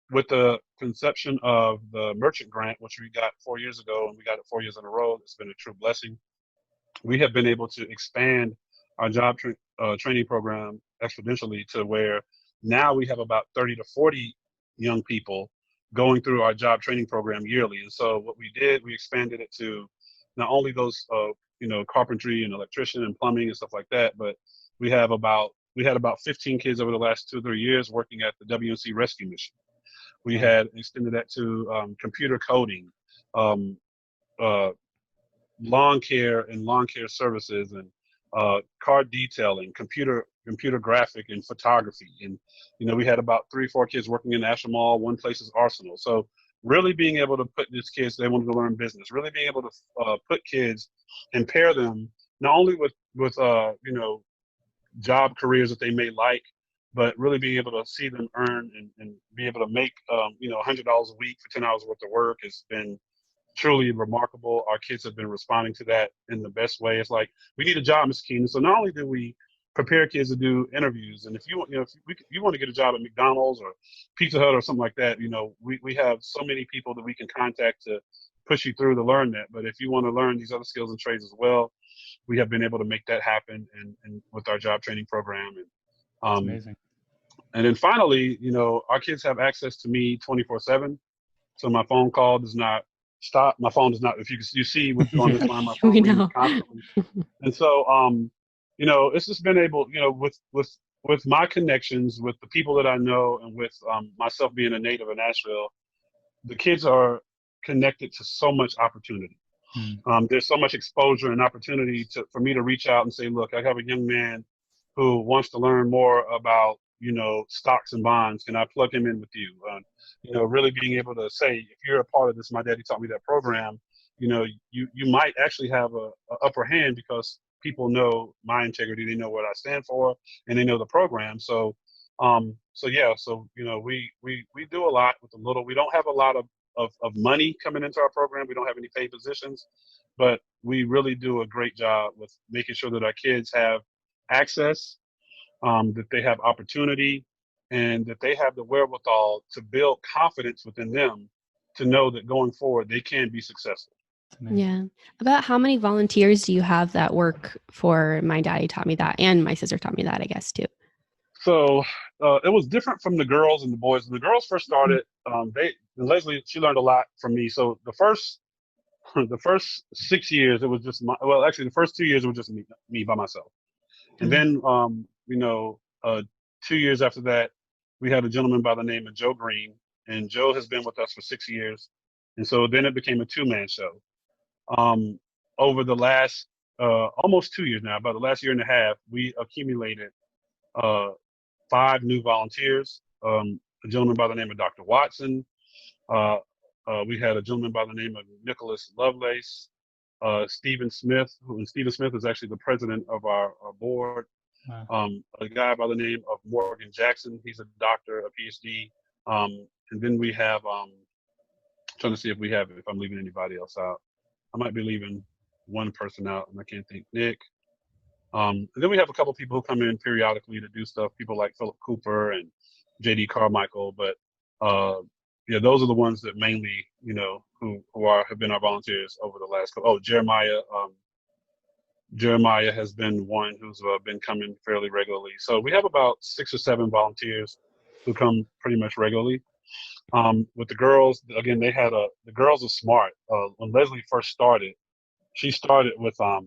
With the conception of the merchant grant, which we got 4 years ago, and we got it 4 years in a row, it's been a true blessing. We have been able to expand our job training program exponentially to where now we have about 30 to 40 young people going through our job training program yearly. And so what we did, we expanded it to not only those, you know, carpentry and electrician and plumbing and stuff like that, but we had about 15 kids over the last 2 or 3 years working at the WNC rescue mission. We had extended that to computer coding, lawn care and lawn care services, and car detailing, computer graphic and photography. And, you know, we had about 3 or 4 kids working in Asheville Mall, one place is Arsenal. So really being able to put these kids, they wanted to learn business, really being able to put kids and pair them not only with you know, job careers that they may like, but really being able to see them earn and be able to make, you know, $100 a week for 10 hours worth of work has been truly remarkable. Our kids have been responding to that in the best way. It's like, we need a job, Mr. Keynon. So not only do we prepare kids to do interviews, and if you want to get a job at McDonald's or Pizza Hut or something like that, you know, we have so many people that we can contact to push you through to learn that. But if you want to learn these other skills and trades as well, we have been able to make that happen and with our job training program. And That's amazing. And then finally, you know, our kids have access to me 24/7. So my phone call does not stop. My phone does not, if you see what's on this line, my phone We rings know. constantly. And so, you know, it's just been able, you know, with my connections, with the people that I know, and with myself being a native in Asheville, the kids are connected to so much opportunity. There's so much exposure and opportunity for me to reach out and say, look, I have a young man who wants to learn more about, you know, stocks and bonds. Can I plug him in with you? You know, really being able to say, if you're a part of this, my daddy taught me that program, you know, you might actually have a upper hand because people know my integrity, they know what I stand for, and they know the program. So, you know, we do a lot with a little. We don't have a lot of money coming into our program. We don't have any paid positions, but we really do a great job with making sure that our kids have access, that they have opportunity, and that they have the wherewithal to build confidence within them to know that going forward, they can be successful. Yeah. About how many volunteers do you have that work for My Daddy Taught Me That, and my sister taught me that, I guess, too? So it was different from the girls and the boys. When the girls first started, Leslie, she learned a lot from me. So the first 6 years, it was just actually the first 2 years it was just me by myself. And then, 2 years after that, we had a gentleman by the name of Joe Green, and Joe has been with us for 6 years. And so then it became a two-man show. Over the last almost 2 years now, about the last year and a half, we accumulated 5 new volunteers. A gentleman by the name of Dr. Watson. We had a gentleman by the name of Nicholas Lovelace. Stephen Smith, Stephen Smith is actually the president of our board. Wow. A guy by the name of Morgan Jackson. He's a doctor, a PhD. And then we have, trying to see if I'm leaving anybody else out. I might be leaving one person out, and I can't think. Nick. And then we have a couple of people who come in periodically to do stuff. People like Philip Cooper and J.D. Carmichael. But those are the ones that mainly, who have been our volunteers over the last. Jeremiah. Jeremiah has been one who's been coming fairly regularly. So we have about 6 or 7 volunteers who come pretty much regularly. With the girls, again, the girls are smart. When Leslie first started, she started with a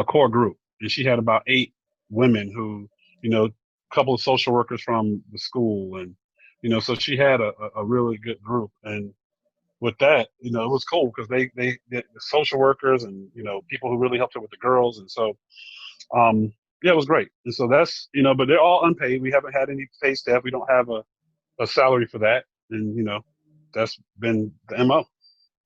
core group, and she had about 8 women who, a couple of social workers from the school, and so she had a really good group. And with that, it was cool because they the social workers and people who really helped her with the girls, and so it was great. And so that's but they're all unpaid. We haven't had any paid staff. We don't have a salary for that, and that's been the MO.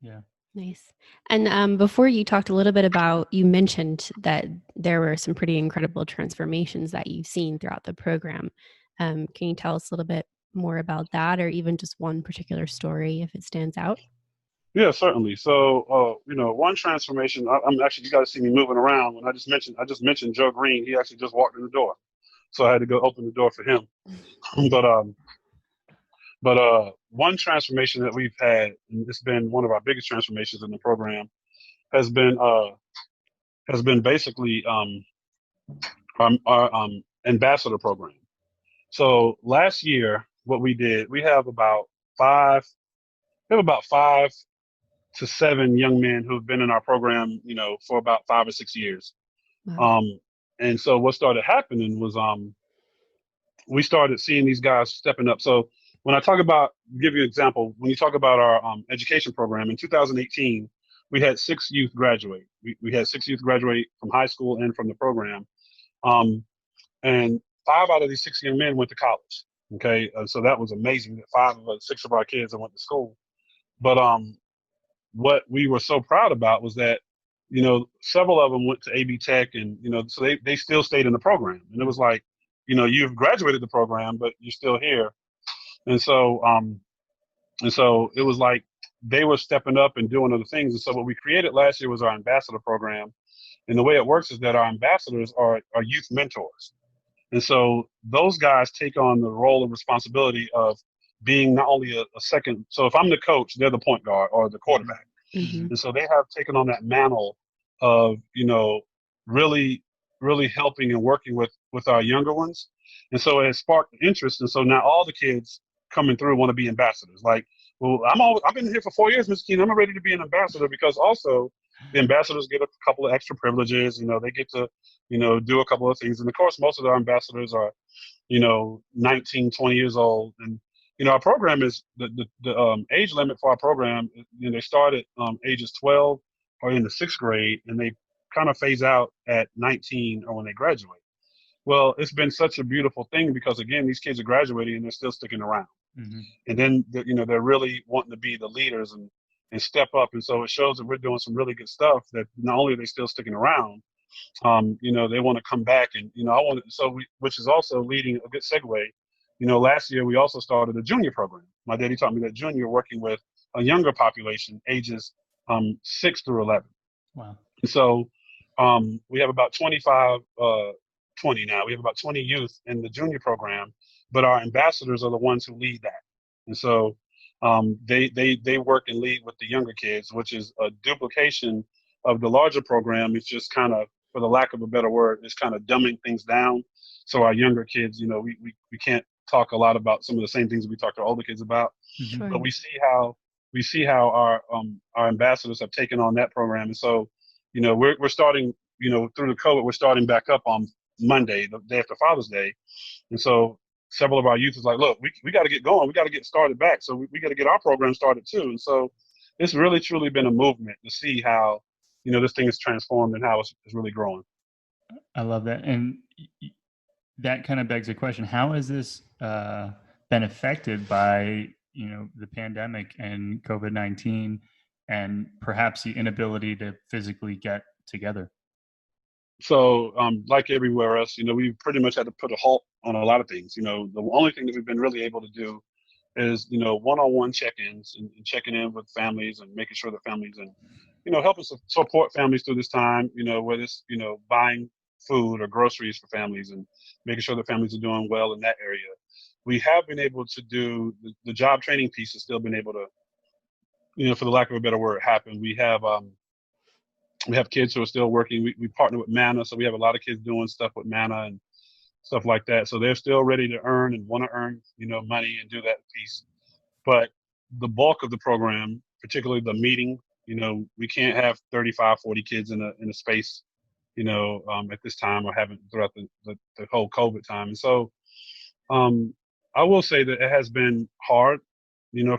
Yeah. Nice. And before you talked a little bit about, you mentioned that there were some pretty incredible transformations that you've seen throughout the program. Can you tell us a little bit more about that, or even just one particular story if it stands out? Yeah, certainly. So, one transformation. I'm actually, you got to see me moving around. When I just mentioned Joe Green. He actually just walked in the door, so I had to go open the door for him. But one transformation that we've had, and it's been one of our biggest transformations in the program, has been basically our ambassador program. So last year, what we did, we have about 5 to 7 young men who've been in our program, for about 5 or 6 years. Wow. And so what started happening was we started seeing these guys stepping up. So when I talk about, give you an example, when you talk about our education program in 2018, we had 6 youth graduate. We had 6 youth graduate from high school and from the program. And 5 out of these 6 young men went to college. Okay. So that was amazing that 6 of our kids went to school. But what we were so proud about was that, several of them went to AB Tech, and, so they still stayed in the program. And it was like, you've graduated the program, but you're still here. And so it was like they were stepping up and doing other things. And so what we created last year was our ambassador program. And the way it works is that our ambassadors are youth mentors. And so those guys take on the role and responsibility of being not only a second. So if I'm the coach, they're the point guard or the quarterback. Mm-hmm. And so they have taken on that mantle of, really, really helping and working with our younger ones. And so it sparked interest. And so now all the kids coming through want to be ambassadors. Like, well, I've been here for 4 years, Mr. Keynon. I'm ready to be an ambassador, because also the ambassadors get a couple of extra privileges. They get to, do a couple of things. And of course, most of our ambassadors are, 19, 20 years old. And, our program is the age limit for our program. They start at ages 12 or in the 6th grade, and they kind of phase out at 19 or when they graduate. Well, it's been such a beautiful thing because, again, these kids are graduating and they're still sticking around. Mm-hmm. And then, they're really wanting to be the leaders and step up. And so it shows that we're doing some really good stuff, that not only are they still sticking around, they want to come back. And, which is also leading a good segue. Last year we also started a junior program. My daddy taught me that junior, working with a younger population, ages 6 through 11. Wow. And so we have about 20 now. We have about 20 youth in the junior program, but our ambassadors are the ones who lead that. And so they work and lead with the younger kids, which is a duplication of the larger program. It's just kind of, for the lack of a better word, it's kind of dumbing things down. So our younger kids, we can't talk a lot about some of the same things we talk to our older kids about. Mm-hmm. But we see how our ambassadors have taken on that program. And so, we're starting, through the COVID, we're starting back up on Monday, the day after Father's Day. And so several of our youth is like, look, we got to get going. We got to get started back. So we got to get our program started too. And so it's really, truly been a movement to see how, this thing is transformed and how it's really growing. I love that. And that kind of begs a question. How has this been affected by, the pandemic and COVID-19 and perhaps the inability to physically get together? So like everywhere else, we pretty much had to put a halt on a lot of things. The only thing that we've been really able to do is, one-on-one check-ins and checking in with families and making sure the families and, helping support families through this time, whether it's, buying food or groceries for families and making sure the families are doing well in that area. We have been able to do the job training piece has still been able to, for the lack of a better word, happen. We have kids who are still working. We partner with Mana, so we have a lot of kids doing stuff with Mana and stuff like that. So they're still ready to earn and want to earn, money and do that piece. But the bulk of the program, particularly the meeting, we can't have 35, 40 kids in a space, at this time, or haven't throughout the whole COVID time. And so I will say that it has been hard,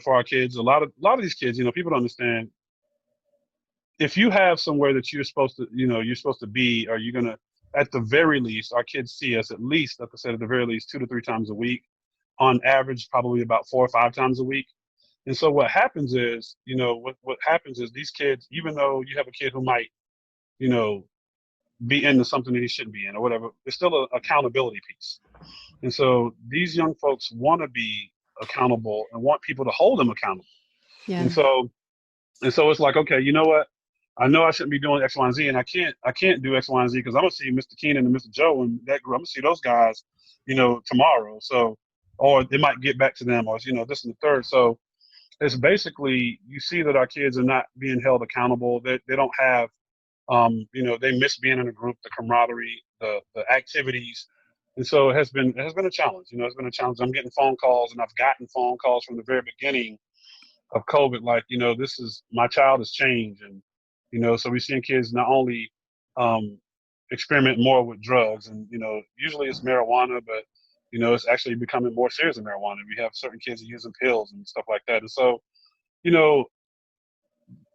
for our kids. A lot of these kids, people don't understand. If you have somewhere that you're supposed to be, or you're gonna, at the very least, our kids see us at least, like I said, at the very least 2 to 3 times a week, on average, probably about 4 or 5 times a week. And so what happens is, what happens is these kids, even though you have a kid who might, be into something that he shouldn't be in or whatever, it's still an accountability piece. And so these young folks want to be accountable and want people to hold them accountable. Yeah. And so it's like, okay, you know what? I know I shouldn't be doing X, Y, and Z, and I can't do X, Y, and Z because I'm gonna see Mr. Keynon and Mr. Joe and that group. I'm gonna see those guys, tomorrow. So, or they might get back to them, or this and the third. So it's basically, you see that our kids are not being held accountable. They don't have, they miss being in a group, the camaraderie, the activities. And so it has been a challenge. It's been a challenge. I'm getting phone calls, and I've gotten phone calls from the very beginning of COVID, like, this is, my child has changed. And, so we're seeing kids not only experiment more with drugs, and, usually it's marijuana, but, it's actually becoming more serious than marijuana. We have certain kids using pills and stuff like that. And so,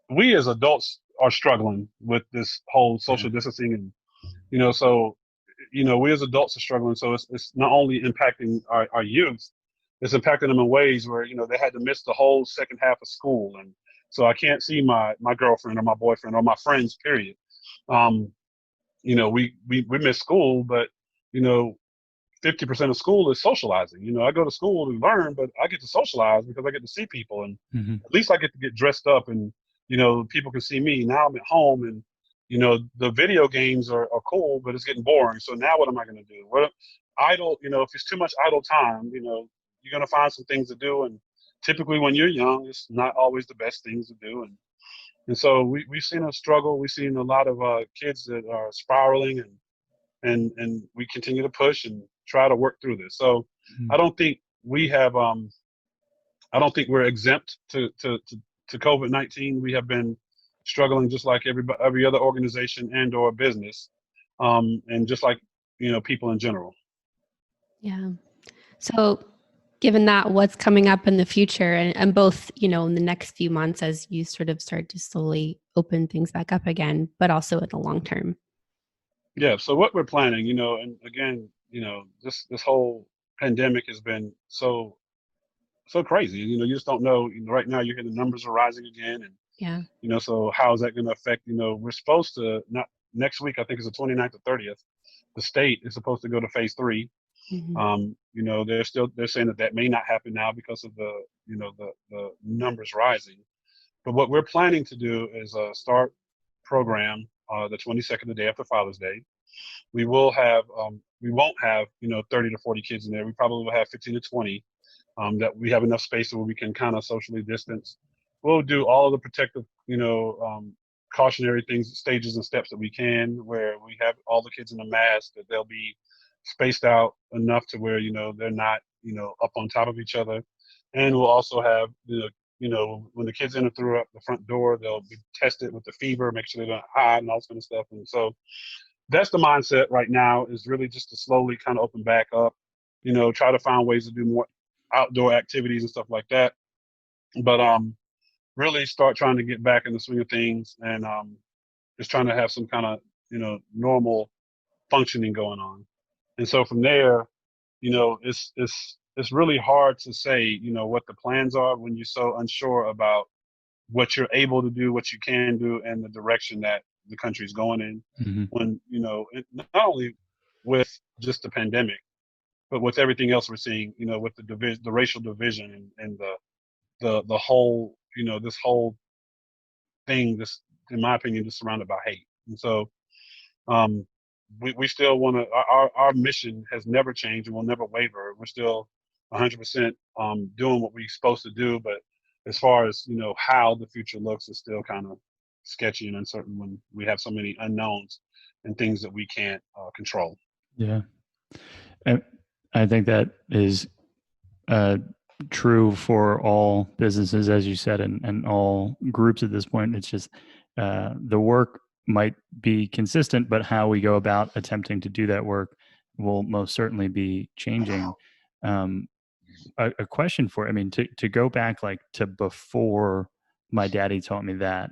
we as adults are struggling with this whole social distancing, and, so, we as adults are struggling. So it's not only impacting our youth, it's impacting them in ways where, they had to miss the whole second half of school. And so I can't see my girlfriend or my boyfriend or my friends, period. We miss school, but, 50% of school is socializing. I go to school to learn, but I get to socialize because I get to see people, and at least I get to get dressed up, and, people can see me. Now I'm at home, and, the video games are cool, but it's getting boring. So now what am I going to do? If it's too much idle time, you're going to find some things to do. And typically when you're young, it's not always the best things to do. And so we've seen a struggle. We've seen a lot of kids that are spiraling, and we continue to push and try to work through this. So I don't think we're exempt to COVID-19. We have been struggling just like every other organization and or business, and just like, people in general. Yeah. So given that, what's coming up in the future, and both, in the next few months as you sort of start to slowly open things back up again, but also in the long term? Yeah. So what we're planning, and again, this whole pandemic has been so crazy. You just don't know. Right now, you're hearing the numbers are rising again, and Yeah. so how is that going to affect? We're supposed to, not next week. I think it's the 29th or 30th. The state is supposed to go to phase 3. They're saying that may not happen now because of the numbers rising. But what we're planning to do is start program the 22nd, the day after Father's Day. We won't have 30 to 40 kids in there. We probably will have 15 to 20. that we have enough space where we can kind of socially distance. We'll do all of the protective, cautionary things, stages and steps that we can, where we have all the kids in a mask, that they'll be spaced out enough to where, they're not, up on top of each other. And we'll also have, when the kids enter through the front door, they'll be tested with the fever, make sure they don't hide and all this kind of stuff. And so that's the mindset right now, is really just to slowly kind of open back up, try to find ways to do more outdoor activities and stuff like that. But really start trying to get back in the swing of things, and just trying to have some kind of, normal functioning going on. And so from there, it's really hard to say, what the plans are when you're so unsure about what you're able to do, what you can do, and the direction that the country's going in. Mm-hmm. When, not only with just the pandemic, but with everything else we're seeing, with the racial division, and the whole, this whole thing, this, in my opinion, just surrounded by hate. And so, we still want to, our mission has never changed and will never waver. We're still 100% doing what we're supposed to do. But as far as, how the future looks, is still kind of sketchy and uncertain when we have so many unknowns and things that we can't control. Yeah. I think that is true for all businesses, as you said, and all groups at this point. It's just the work might be consistent, but how we go about attempting to do that work will most certainly be changing. A question for, to go back like to before My Daddy Taught Me That,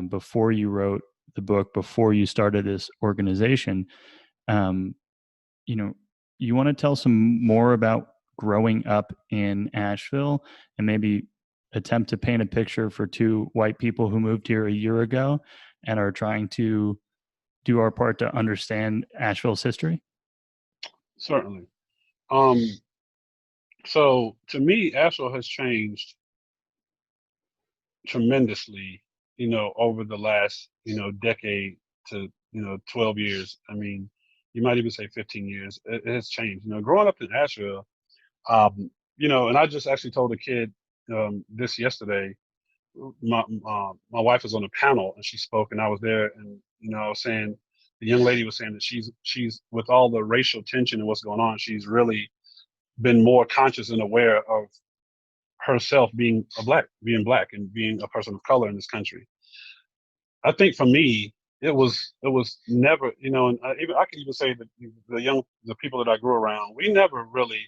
before you wrote the book, before you started this organization, you want to tell some more about growing up in Asheville, and maybe attempt to paint a picture for two white people who moved here a year ago and are trying to do our part to understand Asheville's history? Certainly. So to me, Asheville has changed tremendously, over the last, decade to, 12 years. I mean, you might even say 15 years. It has changed. Growing up in Asheville, and I just actually told a kid this yesterday. My wife was on a panel and she spoke, and I was there, and I was saying, the young lady was saying that she's with all the racial tension and what's going on, she's really been more conscious and aware of herself being black and being a person of color in this country. I think for me, it was never, and I can even say that the people that I grew around, we never really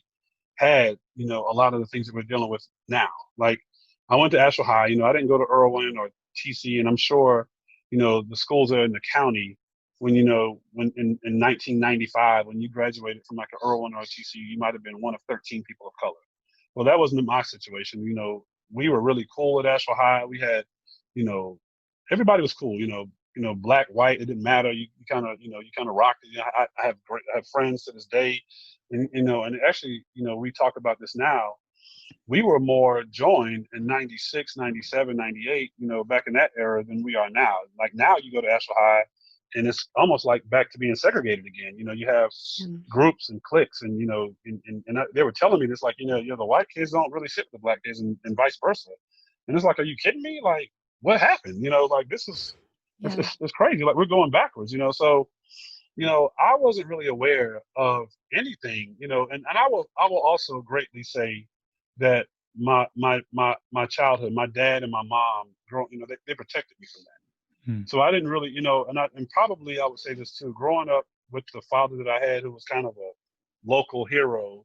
had, a lot of the things that we're dealing with now. Like, I went to Asheville High, I didn't go to Irwin or TC, and I'm sure, the schools are in the county. When, when in 1995, when you graduated from like an Irwin or a TC, you might have been one of 13 people of color. Well, that wasn't my situation. We were really cool at Asheville High. We had, everybody was cool. Black, white, it didn't matter. You kind of rocked it. I have friends to this day, and and actually, we talk about this now. We were more joined in 96, 97, 98, back in that era than we are now. Like, now you go to Asheville High, and it's almost like back to being segregated again. You have groups and cliques, and they were telling me this, like, the white kids don't really sit with the black kids, and vice versa. And it's like, are you kidding me? Like, what happened? Like, this is it's crazy. Like, we're going backwards. So, I wasn't really aware of anything. And I will also greatly say that my childhood, my dad and my mom, they protected me from that. So I didn't really, and probably I would say this too, growing up with the father that I had, who was kind of a local hero,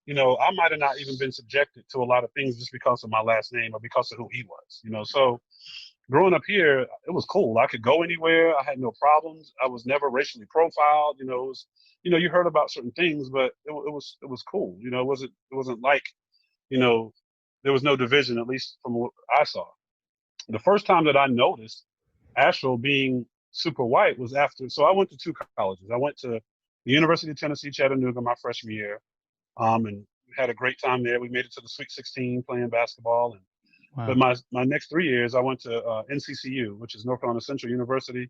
I might have not even been subjected to a lot of things just because of my last name or because of who he was, so growing up here, it was cool. I could go anywhere. I had no problems. I was never racially profiled. It was, you heard about certain things, but it was cool. It wasn't like, there was no division, at least from what I saw. The first time that I noticed Asheville being super white was after, so I went to two colleges. I went to the University of Tennessee, Chattanooga, my freshman year, and had a great time there. We made it to the Sweet 16 playing basketball. And Wow. But my next 3 years, I went to NCCU, which is North Carolina Central University.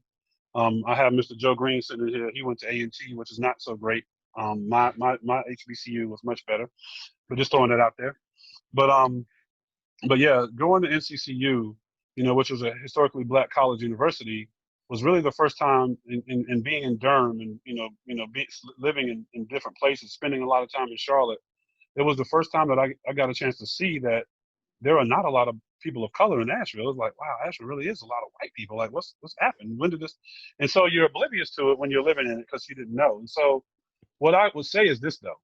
I have Mr. Joe Green sitting here. He went to A&T, which is not so great. My HBCU was much better, but just throwing it out there. But yeah, going to NCCU, which was a historically black college university, was really the first time in being in Durham and living in different places, spending a lot of time in Charlotte. It was the first time that I got a chance to see that there are not a lot of people of color in Asheville. It was like, wow, Asheville really is a lot of white people. Like, what's happened? When did this? And so you're oblivious to it when you're living in it because you didn't know. And so what I would say is this though.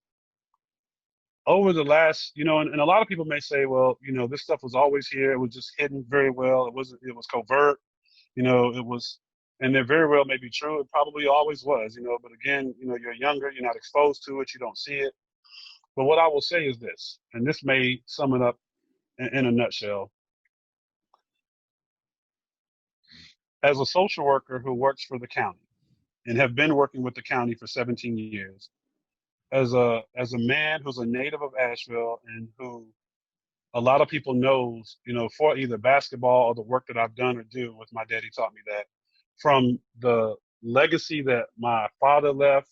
Over the last, and a lot of people may say, well, this stuff was always here. It was just hidden very well. It was covert, it was, and it very well may be true. It probably always was, but again, you're younger, you're not exposed to it, you don't see it. But what I will say is this, and this may sum it up in a nutshell. As a social worker who works for the county and have been working with the county for 17 years, as a man who's a native of Asheville and who a lot of people knows, for either basketball or the work that I've done or do with my daddy taught me that, from the legacy that my father left,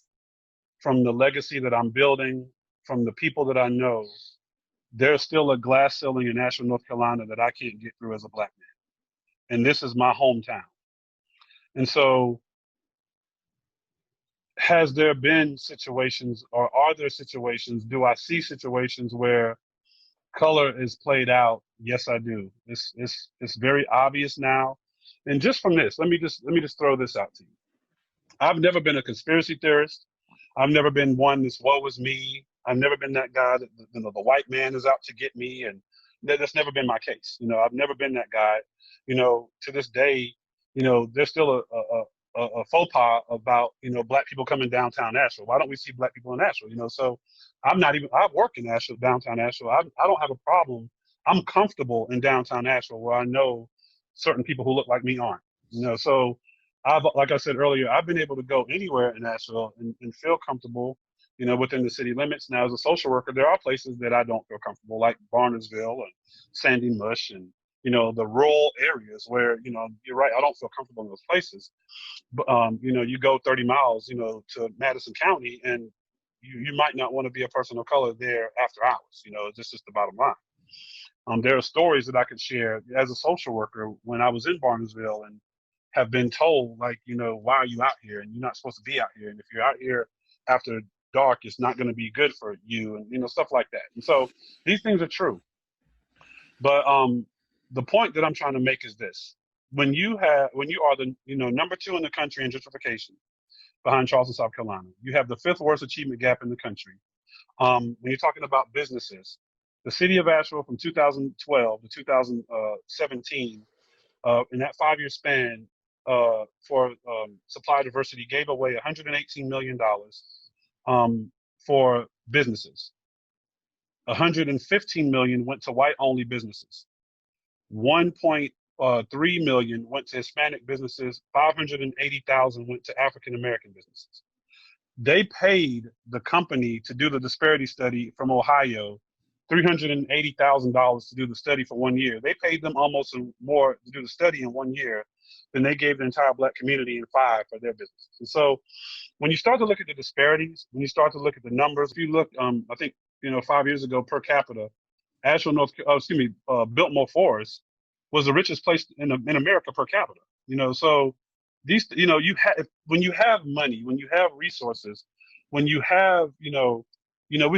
from the legacy that I'm building, from the people that I know, there's still a glass ceiling in Asheville, North Carolina that I can't get through as a black man. And this is my hometown. And so has there been situations, or are there situations, do I see situations where color is played out? Yes, I do. It's very obvious now. And just from this, let me just throw this out to you. I've never been a conspiracy theorist. I've never been one that's woe is me. I've never been that guy that the white man is out to get me, and that's never been my case. I've never been that guy. To this day, there's still a faux pas about black people coming downtown Asheville. Why don't we see black people in Asheville? So I work in Asheville, downtown Asheville. I don't have a problem. I'm comfortable in downtown Asheville where I know certain people who look like me aren't. So like I said earlier, I've been able to go anywhere in Asheville and feel comfortable, within the city limits. Now, as a social worker, there are places that I don't feel comfortable, like Barnesville and Sandy Mush and, the rural areas where, you're right, I don't feel comfortable in those places. But, you go 30 miles, to Madison County, and you might not want to be a person of color there after hours. This is the bottom line. There are stories that I could share as a social worker when I was in Barnesville and have been told, like, why are you out here? And you're not supposed to be out here. And if you're out here after dark, it's not going to be good for you, and, stuff like that. And so these things are true. But the point that I'm trying to make is this. When you are the, number 2 in the country in gentrification behind Charleston, South Carolina, you have the 5th worst achievement gap in the country. When you're talking about businesses, the city of Asheville from 2012 to 2017, in that 5-year span, for supply diversity, gave away $118 million for businesses. $115 million went to white-only businesses. 1.3 million went to Hispanic businesses. 580,000 went to African American businesses. They paid the company to do the disparity study from Ohio $380,000 to do the study for 1 year. They paid them almost more to do the study in 1 year than they gave the entire black community in 5 for their businesses. And so when you start to look at the disparities, when you start to look at the numbers, if you look, I think, 5 years ago per capita, Biltmore Forest was the richest place in America per capita. So these, when you have money, when you have resources, when you have, we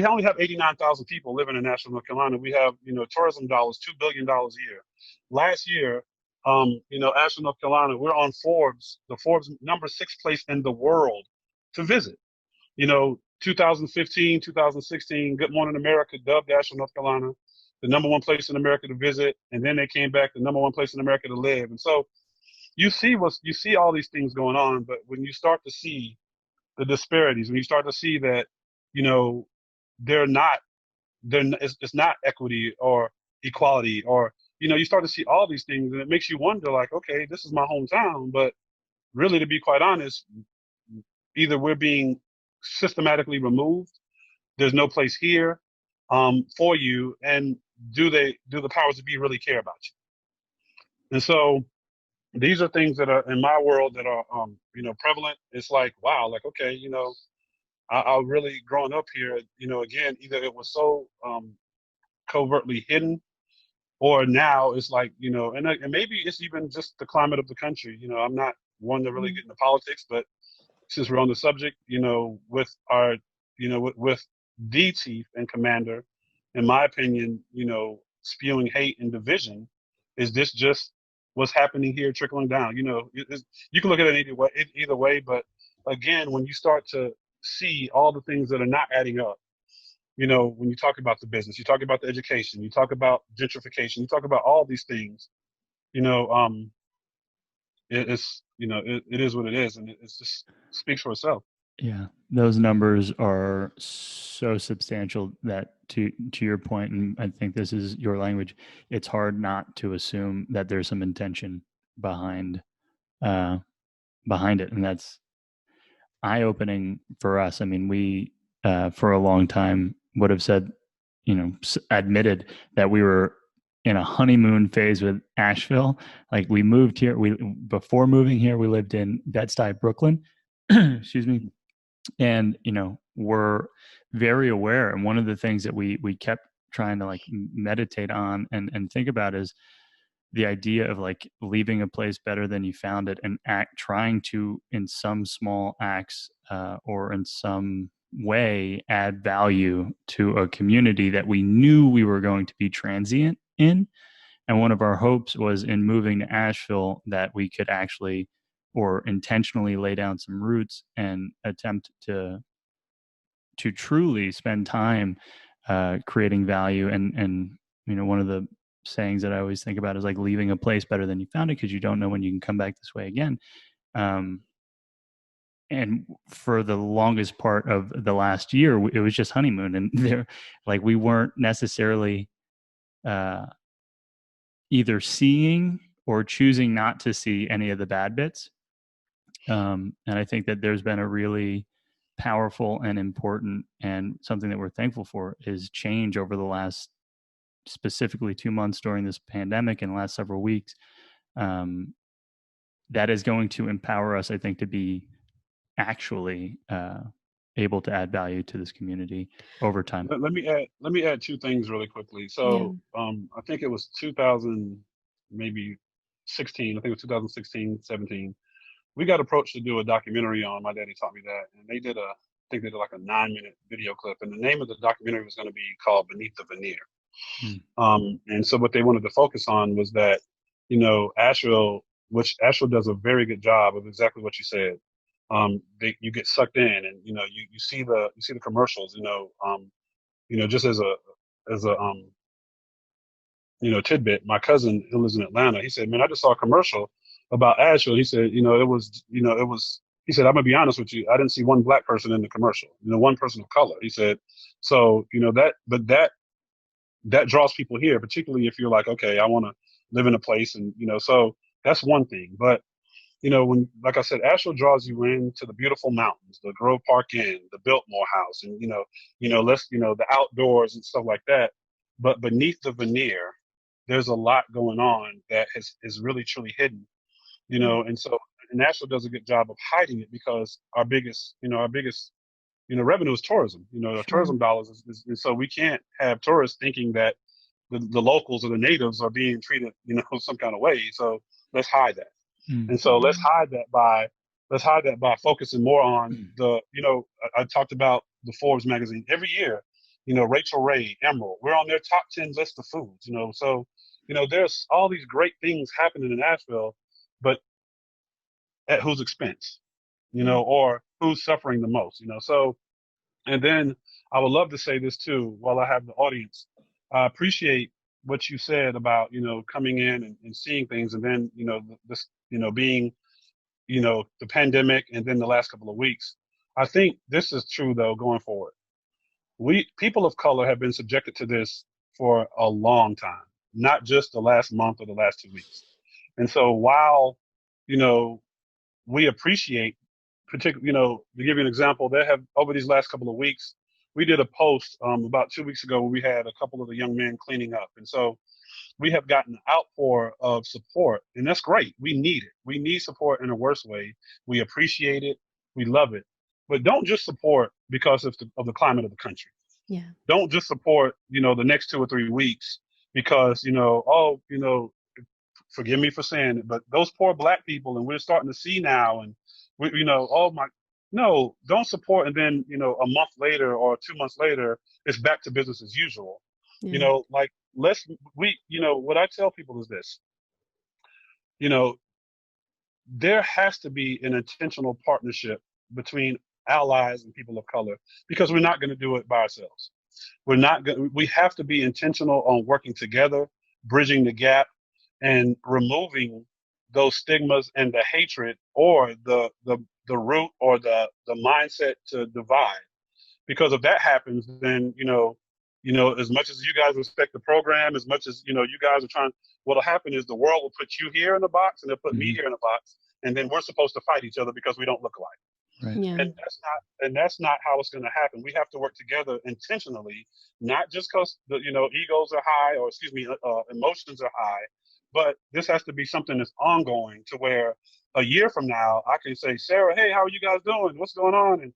only have 89,000 people living in Asheville, North Carolina. We have, tourism dollars, $2 billion a year. Last year, Asheville, North Carolina, we're on the Forbes number 6 place in the world to visit. 2015, 2016, Good Morning America dubbed Asheville, North Carolina the number 1 place in America to visit, and then they came back the number 1 place in America to live. And so you see all these things going on, but when you start to see the disparities, when you start to see that, it's not equity or equality, or, you start to see all these things, and it makes you wonder, like, okay, this is my hometown, but really, to be quite honest, either we're being systematically removed, there's no place here for you, and do the powers that be really care about you? And so these are things that are in my world that are prevalent. It's like, wow, like, okay, I really growing up here, again, either it was so covertly hidden, or now it's like, and maybe it's even just the climate of the country. I'm not one to really get into politics, but since we're on the subject, with our, with the chief and commander, in my opinion, spewing hate and division, is this just what's happening here trickling down? You can look at it either way, but again, when you start to see all the things that are not adding up, when you talk about the business, you talk about the education, you talk about gentrification, you talk about all these things, you know, um, it is what it is, and it just speaks for itself. Yeah, those numbers are so substantial that to your point, and I think this is your language, it's hard not to assume that there's some intention behind uh, behind it, and that's eye-opening for us. I mean, we for a long time would have said, admitted that we were in a honeymoon phase with Asheville. Like we moved here, we before moving here, we lived in Bed-Stuy, Brooklyn. Excuse me. And we're very aware, and one of the things that we kept trying to like meditate on and think about is the idea of like leaving a place better than you found it, and trying to, in some small acts or in some way, add value to a community that we knew we were going to be transient in. And one of our hopes was, in moving to Asheville, that we could actually or intentionally lay down some roots and attempt to truly spend time creating value. And one of the sayings that I always think about is like leaving a place better than you found it, because you don't know when you can come back this way again. And for the longest part of the last year, it was just honeymoon, and like we weren't necessarily either seeing or choosing not to see any of the bad bits. And I think that there's been a really powerful and important, and something that we're thankful for, is change over the last, specifically 2 months during this pandemic and the last several weeks. That is going to empower us, I think, to be actually able to add value to this community over time. Let me add two things really quickly. So I think it was 2000, maybe 16. I think it was 2016, 17. We got approached to do a documentary on My Daddy Taught Me That, and I think they did like a 9-minute video clip, and the name of the documentary was going to be called Beneath the Veneer. And so what they wanted to focus on was that, Asheville, which Asheville does a very good job of exactly what you said. You get sucked in, and you see the commercials. Just as a tidbit, my cousin who lives in Atlanta, he said, "Man, I just saw a commercial about Asheville." He said, it was. He said, "I'm gonna be honest with you. I didn't see one black person in the commercial. One person of color." He said, "So that draws people here, particularly if you're like, okay, I want to live in a place, and so that's one thing. But when, like I said, Asheville draws you into the beautiful mountains, the Grove Park Inn, the Biltmore House, and the outdoors and stuff like that. But beneath the veneer, there's a lot going on that is really truly hidden, and so Asheville does a good job of hiding it, because our biggest revenue is tourism. The tourism dollars and so we can't have tourists thinking that the locals or the natives are being treated, some kind of way. So let's hide that. And so let's hide that by focusing more on I talked about the Forbes magazine every year. Rachel Ray, Emerald, we're on their top 10 list of foods. So there's all these great things happening in Asheville, but at whose expense? Or who's suffering the most? So, and then I would love to say this too, while I have the audience. I appreciate what you said about coming in and seeing things, and then this being the pandemic, and then the last couple of weeks. I think this is true though going forward. People of color have been subjected to this for a long time, not just the last month or the last 2 weeks. And so while we appreciate, particularly, to give you an example, there have, over these last couple of weeks, we did a post about 2 weeks ago where we had a couple of the young men cleaning up. And so we have gotten an outpour of support, and that's great. We need it. We need support in a worse way. We appreciate it. We love it. But don't just support because of the climate of the country. Yeah. Don't just support, the next 2 or 3 weeks because, forgive me for saying it, but those poor black people, and we're starting to see now, and oh my, no, don't support, and then a month later or 2 months later, it's back to business as usual. Yeah. Like what I tell people is this, you know, there has to be an intentional partnership between allies and people of color because we're not going to do it by ourselves. We're not going. We have to be intentional on working together, bridging the gap, and removing those stigmas and the hatred or the root or the mindset to divide. Because if that happens, then as much as you guys respect the program, as much as you guys are trying, what'll happen is the world will put you here in the box, and they'll put me Mm-hmm. here in a box, and then we're supposed to fight each other because we don't look alike. Right. Yeah. And that's not how it's going to happen. We have to work together intentionally, not just because the egos are high, or excuse me, emotions are high, but this has to be something that's ongoing to where a year from now I can say, Sarah, hey, how are you guys doing? What's going on? And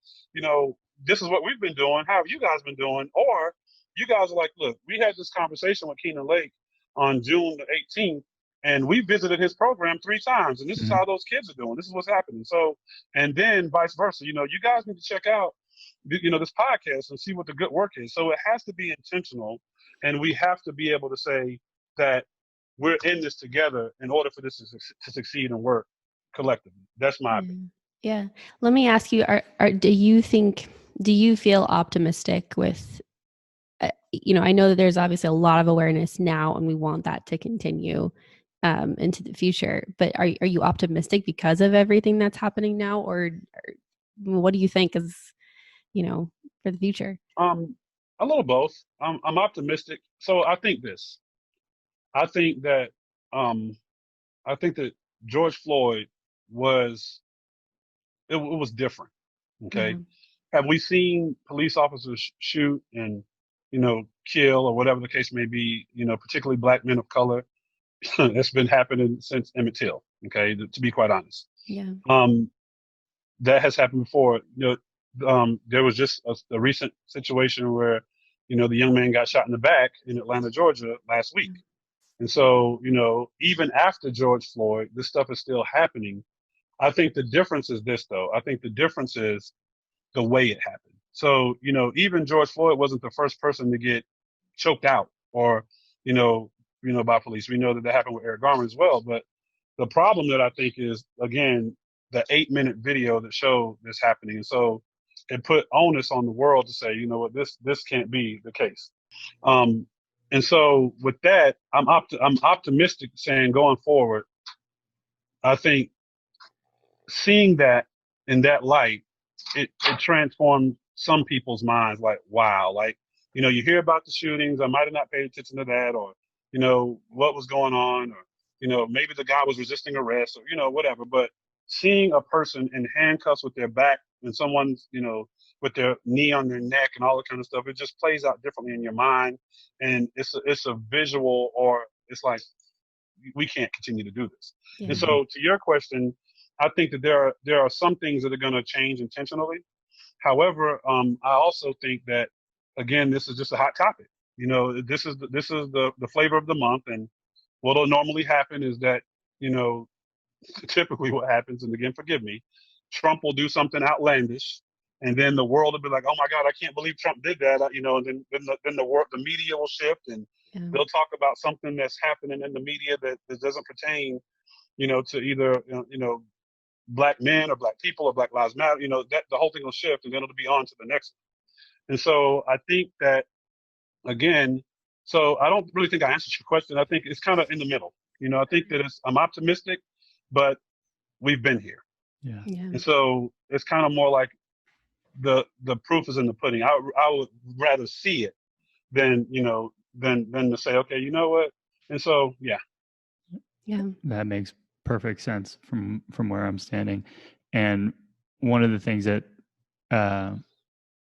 this is what we've been doing. How have you guys been doing? Or you guys are like, look, we had this conversation with Keynon Lake on June the 18th, and we visited his program 3 times, and this is Mm-hmm. how those kids are doing. This is what's happening. So, and then vice versa, you guys need to check out, this podcast and see what the good work is. So it has to be intentional, and we have to be able to say that we're in this together in order for this to succeed and work collectively. That's my opinion. Yeah. Let me ask you, do you feel optimistic with, I know that there's obviously a lot of awareness now and we want that to continue into the future, but are you optimistic because of everything that's happening now, or what do you think is, for the future? A little both. I'm optimistic. So I think this. I think that um, I think that George Floyd was it was different. Yeah. Okay, have we seen police officers shoot and kill or whatever the case may be? Particularly black men of color. That's been happening since Emmett Till. Okay, to be quite honest, Yeah. um, that has happened before. There was just a recent situation where the young man got shot in the back in Atlanta, Georgia, last week. And so, even after George Floyd, this stuff is still happening. I think the difference is this, though. I think the difference is the way it happened. So, even George Floyd wasn't the first person to get choked out or, you know, by police. We know that happened with Eric Garner as well. But the problem that I think is, again, the 8-minute video that showed this happening. And so it put onus on the world to say, you know what, this can't be the case. Um, and so with that, I'm optimistic saying going forward, I think seeing that in that light, it transformed some people's minds. Like, wow, like, you hear about the shootings. I might have not paid attention to that, or, what was going on, or, maybe the guy was resisting arrest, or, whatever. But seeing a person in handcuffs with their back and someone's, with their knee on their neck and all that kind of stuff, it just plays out differently in your mind. And it's a visual, or it's like, we can't continue to do this. Yeah. And so to your question, I think that there are some things that are going to change intentionally. However, I also think that, again, this is just a hot topic. This is the flavor of the month, and what'll normally happen is that, you know, typically what happens, and again, forgive me, Trump will do something outlandish, and then the world will be like, "Oh my God, I can't believe Trump did that," and then the media will shift, and Yeah. they'll talk about something that's happening in the media that doesn't pertain, to either black men or black people or Black Lives Matter. That the whole thing will shift, and then it'll be on to the next one. And so I think that, again, so I don't really think I answered your question. I think it's kind of in the middle. I think that I'm optimistic, but we've been here. Yeah. Yeah. And so it's kind of more like the proof is in the pudding. I would rather see it than than to say, okay, you know what? And so yeah. Yeah. That makes perfect sense from where I'm standing. And one of the things that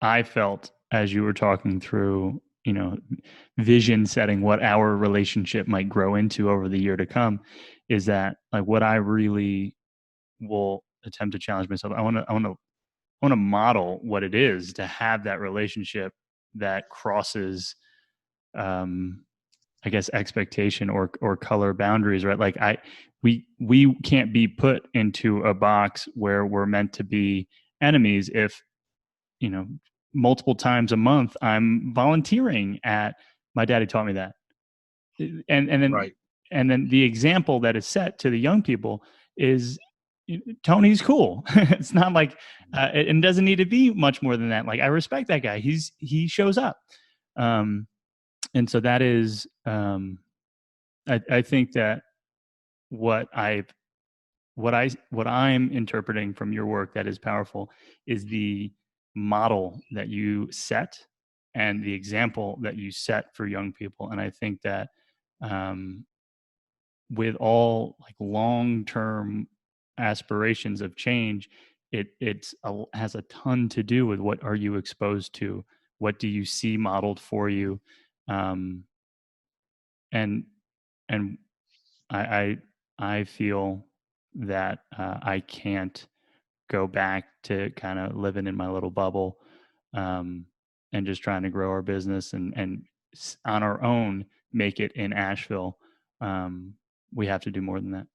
I felt as you were talking through, vision setting what our relationship might grow into over the year to come, is that, like, what I really will attempt to challenge myself. I want to model what it is to have that relationship that crosses, I guess, expectation or color boundaries, right? Like we can't be put into a box where we're meant to be enemies if, multiple times a month I'm volunteering at, my daddy taught me that. Right. And then the example that is set to the young people is Tony's cool. It's not like, it doesn't need to be much more than that. Like, I respect that guy. He shows up. And so that is, I think that what I'm interpreting from your work that is powerful is the model that you set and the example that you set for young people. And I think that, with all like long-term aspirations of change, has a ton to do with what are you exposed to, what do you see modeled for you, um, and and I feel that, I can't go back to kind of living in my little bubble, um, and just trying to grow our business and on our own make it in Asheville. We have to do more than that.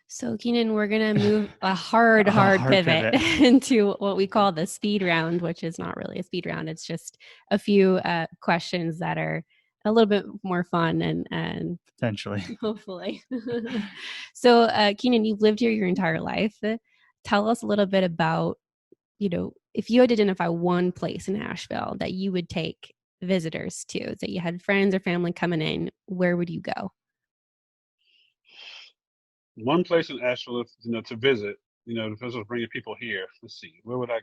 So, Keynon, we're going to move a hard pivot into what we call the speed round, which is not really a speed round. It's just a few questions that are a little bit more fun and potentially, hopefully. So, Keynon, you've lived here your entire life. Tell us a little bit about, if you had to identify one place in Asheville that you would take visitors to, that you had friends or family coming in, where would you go? One place in Asheville, to visit, if I was bringing people here, let's see, where would I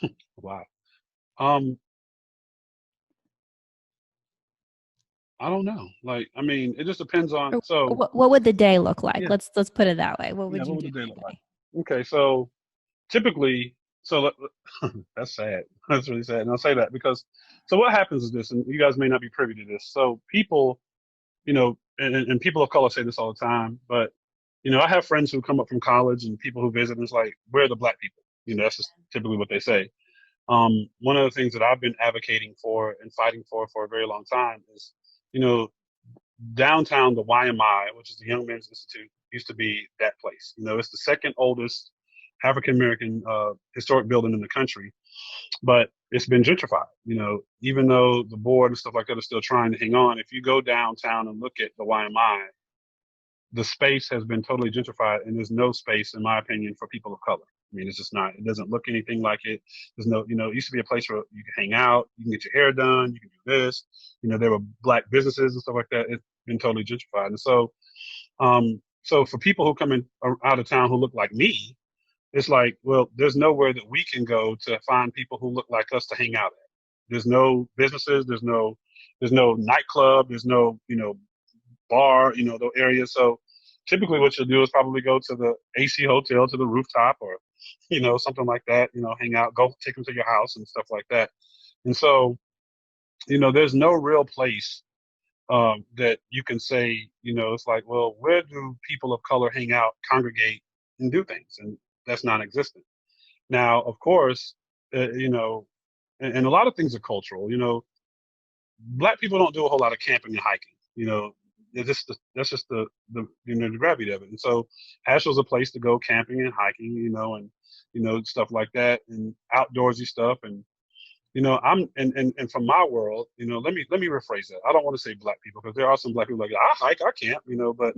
go? Wow. I don't know. Like, I mean, it just depends on. So, what would the day look like? Yeah. Let's put it that way. What would Yeah, you what do would the day that look like? day? Okay, so typically, that's sad. That's really sad, and I'll say that because, so what happens is this, and you guys may not be privy to this. So people, and people of color say this all the time, but I have friends who come up from college and people who visit, and it's like, where are the black people? That's just typically what they say. One of the things that I've been advocating for and fighting for a very long time is, you know, downtown, the YMI, which is the Young Men's Institute, used to be that place. It's the second oldest African American historic building in the country, but it's been gentrified. Even though the board and stuff like that are still trying to hang on, if you go downtown and look at the YMI, the space has been totally gentrified, and there's no space, in my opinion, for people of color. I mean, it's just not. It doesn't look anything like it. There's no, it used to be a place where you can hang out, you can get your hair done, you can do this. There were black businesses and stuff like that. It's been totally gentrified, and so for people who come in out of town who look like me, it's like, well, there's nowhere that we can go to find people who look like us to hang out at. There's no businesses. There's no nightclub. There's no, bar, the area. So typically what you'll do is probably go to the AC hotel, to the rooftop, or, something like that, hang out, go take them to your house and stuff like that. And so, there's no real place that you can say, it's like, well, where do people of color hang out, congregate, and do things? And that's non-existent. Now, of course, and a lot of things are cultural. Black people don't do a whole lot of camping and hiking. That's just the gravity of it. And so Asheville's a place to go camping and hiking, and stuff like that, and outdoorsy stuff. And I'm and from my world, let me rephrase that. I don't want to say black people, because there are some black people like, I hike, I camp, but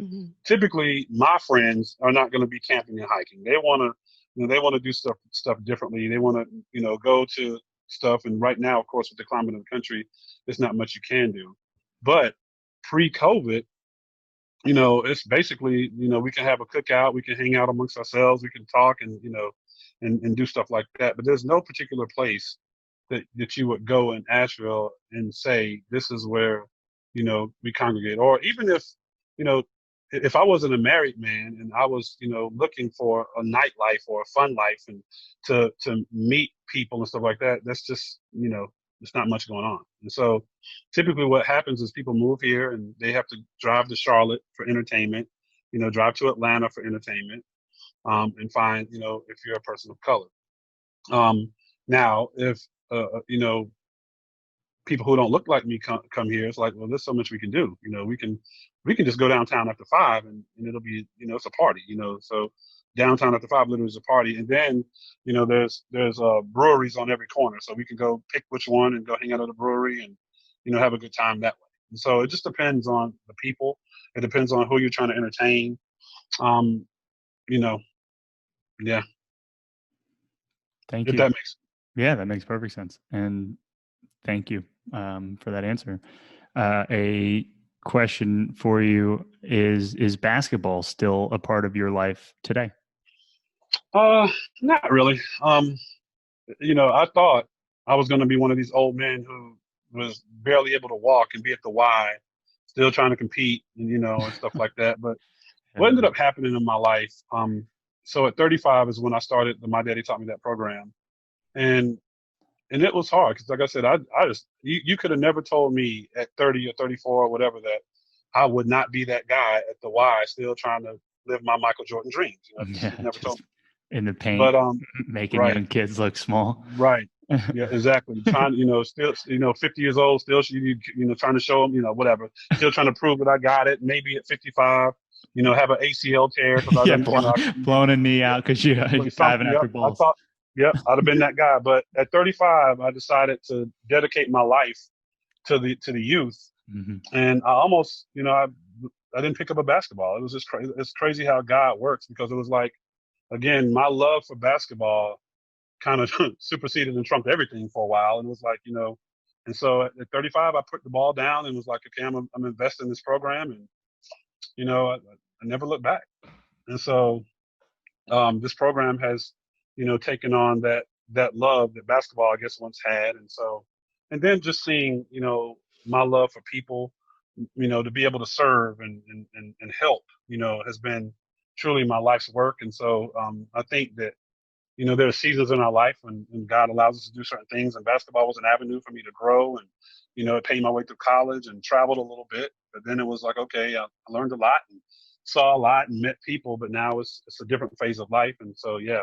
typically my friends are not going to be camping and hiking. They want to, they want to do stuff differently. They want to, go to stuff. And right now, of course, with the climate of the country, there's not much you can do. But pre-COVID, it's basically, we can have a cookout, we can hang out amongst ourselves, we can talk and, and do stuff like that. But there's no particular place that you would go in Asheville and say, this is where, we congregate. Or even if I wasn't a married man and I was, looking for a nightlife or a fun life and to meet people and stuff like that, that's just, there's not much going on. And so typically what happens is people move here and they have to drive to Charlotte for entertainment, drive to Atlanta for entertainment, and find, if you're a person of color. Now, if people who don't look like me come here, it's like, well, there's so much we can do. We can just go downtown after 5, and it'll be, it's a party. So downtown after 5 literally is a party, and then there's breweries on every corner, so we can go pick which one and go hang out at a brewery and have a good time that way. And so it just depends on the people. It depends on who you're trying to entertain. Um, you know, yeah. Thank If you. that makes Yeah, that makes perfect sense. And thank you for that answer. A question for you is basketball still a part of your life today? Not really. I thought I was going to be one of these old men who was barely able to walk and be at the Y, still trying to compete, and stuff like that. But what ended up happening in my life, so at 35 is when I started My Daddy Taught Me That program, and it was hard because, like I said, I just you could have never told me at 30 or 34 or whatever that I would not be that guy at the Y, still trying to live my Michael Jordan dreams. Just Yeah, never told just me. in the paint, But making right. young kids look small. Right. Yeah, exactly. Trying, still, 50 years old, still, trying to show them, whatever. Still trying to prove that I got it. Maybe at 55, have an ACL tear because I Yeah, didn't, blowing a knee out because you're diving something. Yep. after I balls. thought, yep, I'd have been that guy. But at 35, I decided to dedicate my life to the youth, Mm-hmm. and I almost, I didn't pick up a basketball. It was just crazy. It's crazy how God works, because it was like, again, my love for basketball kind of superseded and trumped everything for a while. And it was like, and so at 35, I put the ball down and was like, okay, I'm investing in this program. And, I never looked back. And so this program has, taken on that love that basketball, I guess, once had. And so, and then just seeing, my love for people, to be able to serve and help, has been truly my life's work. And so I think that, there are seasons in our life when God allows us to do certain things, and basketball was an avenue for me to grow, and, it paid my way through college and traveled a little bit. But then it was like, okay, I learned a lot and saw a lot and met people, but now it's a different phase of life. And so, yeah,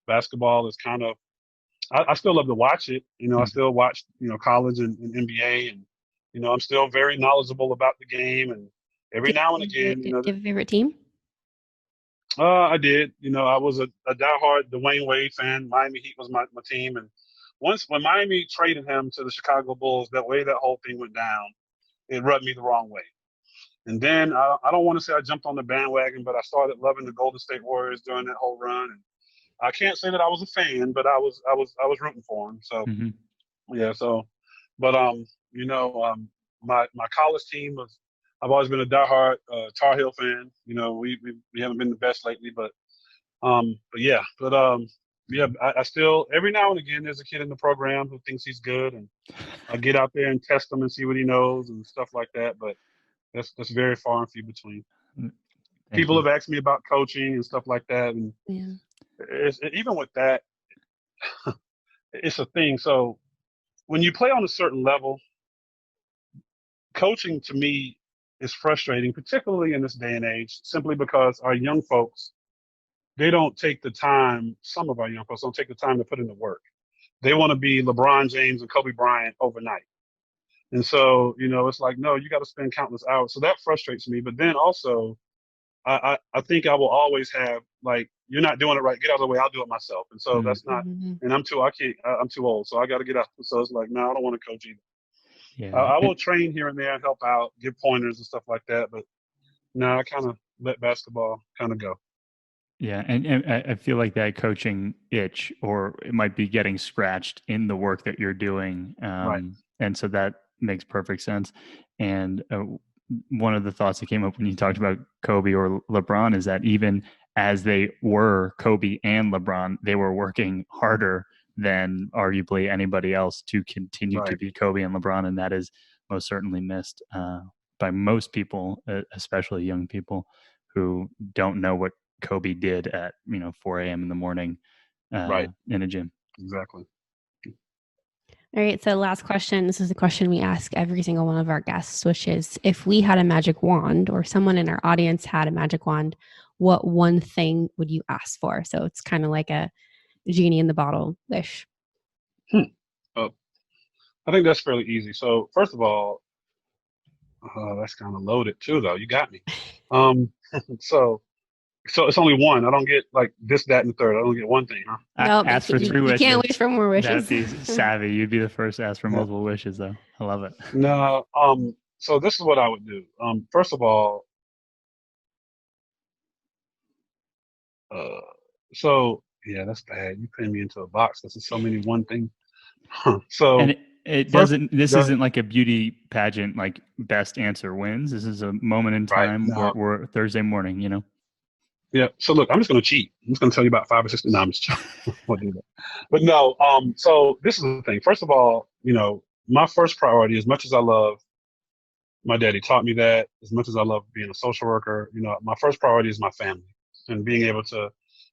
basketball is kind of, I still love to watch it. I Mm-hmm. still watch, college and NBA, and, I'm still very knowledgeable about the game. And every now and again, Do you have a favorite team? I did. I was a diehard Dwayne Wade fan. Miami Heat was my team. And when Miami traded him to the Chicago Bulls, that way that whole thing went down, it rubbed me the wrong way. And then I don't want to say I jumped on the bandwagon, but I started loving the Golden State Warriors during that whole run. And I can't say that I was a fan, but I was rooting for them. So Mm-hmm. yeah. So, but my college team was. I've always been a diehard Tar Heel fan. We haven't been the best lately, but yeah, yeah, I still, every now and again, there's a kid in the program who thinks he's good, and I get out there and test him and see what he knows and stuff like that. But that's very far and few between. Thank People you. have asked me about coaching and stuff like that, and Yeah. even with that, it's a thing. So when you play on a certain level, coaching to me is frustrating, particularly in this day and age, simply because our young folks, they don't take the time. Some of our young folks don't take the time to put in the work. They want to be LeBron James and Kobe Bryant overnight. And so, it's like, no, you got to spend countless hours. So that frustrates me. But then also, I think I will always have, like, you're not doing it right. Get out of the way. I'll do it myself. And so that's not, Mm-hmm. and I'm too old. So I got to get out. So it's like, no, I don't want to coach either. Yeah. I will train here and there and help out, give pointers and stuff like that. But no, I kind of let basketball kind of go. Yeah, and I feel like that coaching itch, or it might be getting scratched in the work that you're doing, Right. And so that makes perfect sense. And one of the thoughts that came up when you talked about Kobe or LeBron is that even as they were Kobe and LeBron, they were working harder than arguably anybody else to continue to Right. be Kobe and LeBron, and that is most certainly missed by most people, especially young people who don't know what Kobe did at 4 a.m. in the morning Right. in a gym. Exactly. All right. So last question. This is the question we ask every single one of our guests, which is, if we had a magic wand, or someone in our audience had a magic wand, what one thing would you ask for? So it's kind of like a genie in the bottle wish? Hmm. Uh, I think that's fairly easy. So first of all, that's kind of loaded too, though. You got me. Um, so so it's only one. I don't get like this, that, and the third. I don't get one thing, huh? No, Ask for three you can't wishes. wish for more That'd wishes. be savvy. You'd be the first to ask for Yeah. multiple wishes, though. I love it. No. So this is what I would do. First of all, uh, so yeah, that's bad. You put me into a box. This is so many one thing. And So it first, doesn't, this go ahead. isn't like a beauty pageant, like best answer wins. This is a moment in Right. time where No. we're Thursday morning, you know? Yeah. So look, I'm just gonna cheat. I'm just gonna tell you about 5 or 6. No, I'm just joking. We'll do that. But no. So this is the thing. First of all, my first priority, as much as I love my daddy taught me that, as much as I love being a social worker, my first priority is my family and being able to,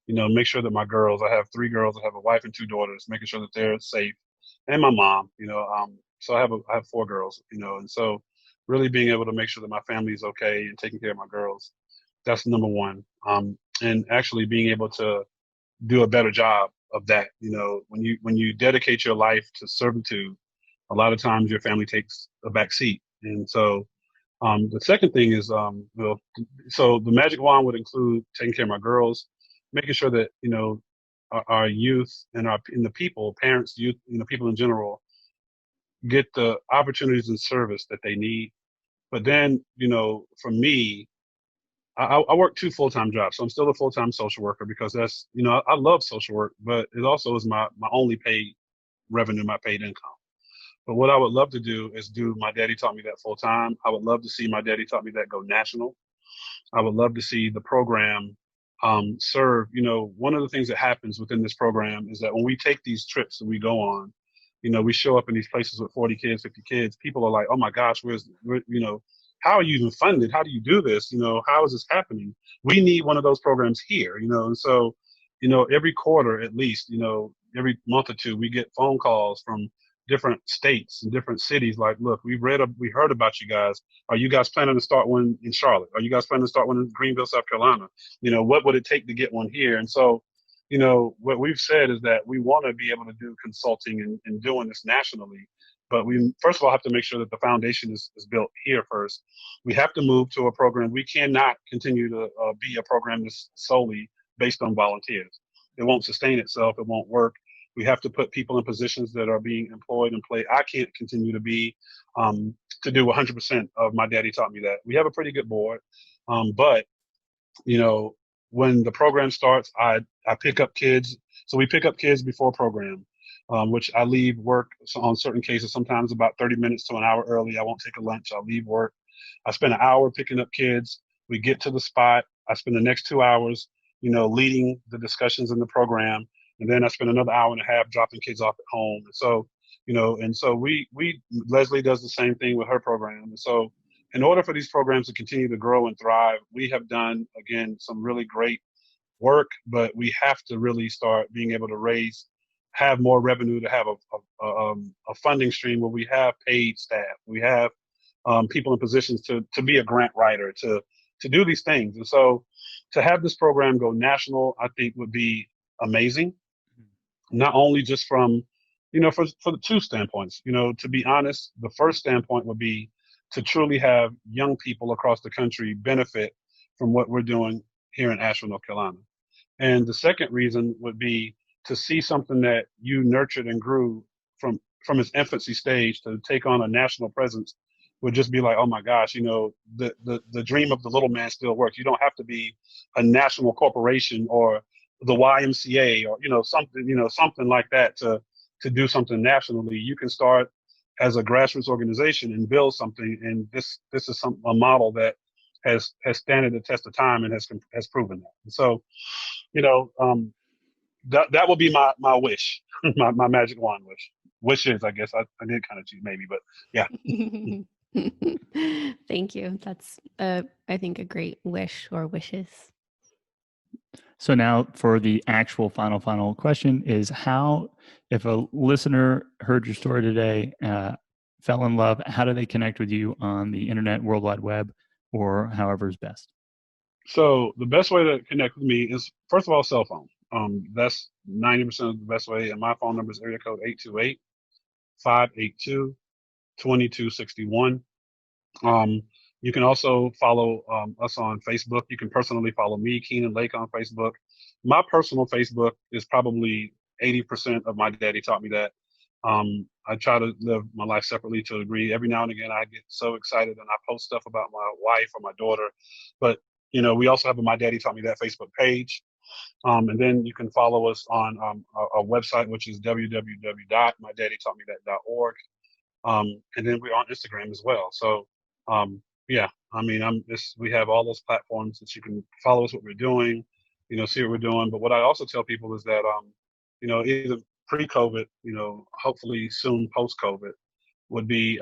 make sure that my girls, I have 3 girls, I have a wife and 2 daughters, making sure that they're safe, and my mom, so I have 4 girls, and so really being able to make sure that my family is okay and taking care of my girls, that's number one. And actually being able to do a better job of that, when you dedicate your life to servitude, a lot of times your family takes a back seat. And so the second thing is, so the magic wand would include taking care of my girls, making sure that, our youth and the people, parents, youth, people in general, get the opportunities and service that they need. But then, for me, I work 2 full-time jobs, so I'm still a full-time social worker because that's, I love social work, but it also is my only paid revenue, my paid income. But what I would love to do is do my daddy taught me that full time. I would love to see my daddy taught me that go national. I would love to see the program serve. One of the things that happens within this program is that when we take these trips that we go on, we show up in these places with 40 kids, 50 kids. People are like, oh my gosh, how are you even funded? How do you do this? How is this happening? We need one of those programs here, and so, every quarter at least, every month or two, we get phone calls from different states and different cities. Like, look, we heard about you guys. Are you guys planning to start one in Charlotte? Are you guys planning to start one in Greenville, South Carolina? What would it take to get one here? And so, what we've said is that we want to be able to do consulting and doing this nationally. But we, first of all, have to make sure that the foundation is built here first. We have to move to a program. We cannot continue to be a program that's solely based on volunteers. It won't sustain itself. It won't work. We have to put people in positions that are being employed and play. I can't continue to be to do 100% of my daddy taught me that. We have a pretty good board, but you know when the program starts, I pick up kids. So we pick up kids before program, which I leave work on certain cases sometimes about 30 minutes to an hour early. I won't take a lunch. I'll leave work. I spend an hour picking up kids. We get to the spot. I spend the next 2 hours, leading the discussions in the program, and then I spend another hour and a half dropping kids off at home. And so, we Leslie does the same thing with her program. And so, in order for these programs to continue to grow and thrive, we have done again some really great work, but we have to really start being able to have more revenue, to have a funding stream where we have paid staff, we have people in positions to be a grant writer, to do these things. And so to have this program go national, I think would be amazing. Not only just from, for the 2 standpoints, to be honest, the first standpoint would be to truly have young people across the country benefit from what we're doing here in Asheville, North Carolina. And the second reason would be to see something that you nurtured and grew from its infancy stage to take on a national presence would just be like, oh my gosh, the dream of the little man still works. You don't have to be a national corporation or the YMCA or something like that to do something nationally. You can start as a grassroots organization and build something. And this is a model that has standed the test of time and has proven that. And so, you know, that will be my wish, my magic wand wish. Wishes, I guess. I did kind of cheat maybe, but yeah. Thank you. That's, I think, a great wish or wishes. So now for the actual final question is how, if a listener heard your story today, fell in love, how do they connect with you on the internet, World Wide Web, or however is best? So the best way to connect with me is, first of all, cell phone. That's 90% of the best way. And my phone number is area code 828-582-2261. You can also follow us on Facebook. You can personally follow me, Keynon Lake, on Facebook. My personal Facebook is probably 80% of my daddy taught me that. I try to live my life separately to a degree. Every now and again, I get so excited and I post stuff about my wife or my daughter. But, we also have a My Daddy Taught Me That Facebook page. And then you can follow us on our website, which is www.mydaddytaughtmethat.org. And then we're on Instagram as well. So, yeah, we have all those platforms that you can follow us, what we're doing, see what we're doing. But what I also tell people is that, either pre-COVID, hopefully soon post-COVID, would be,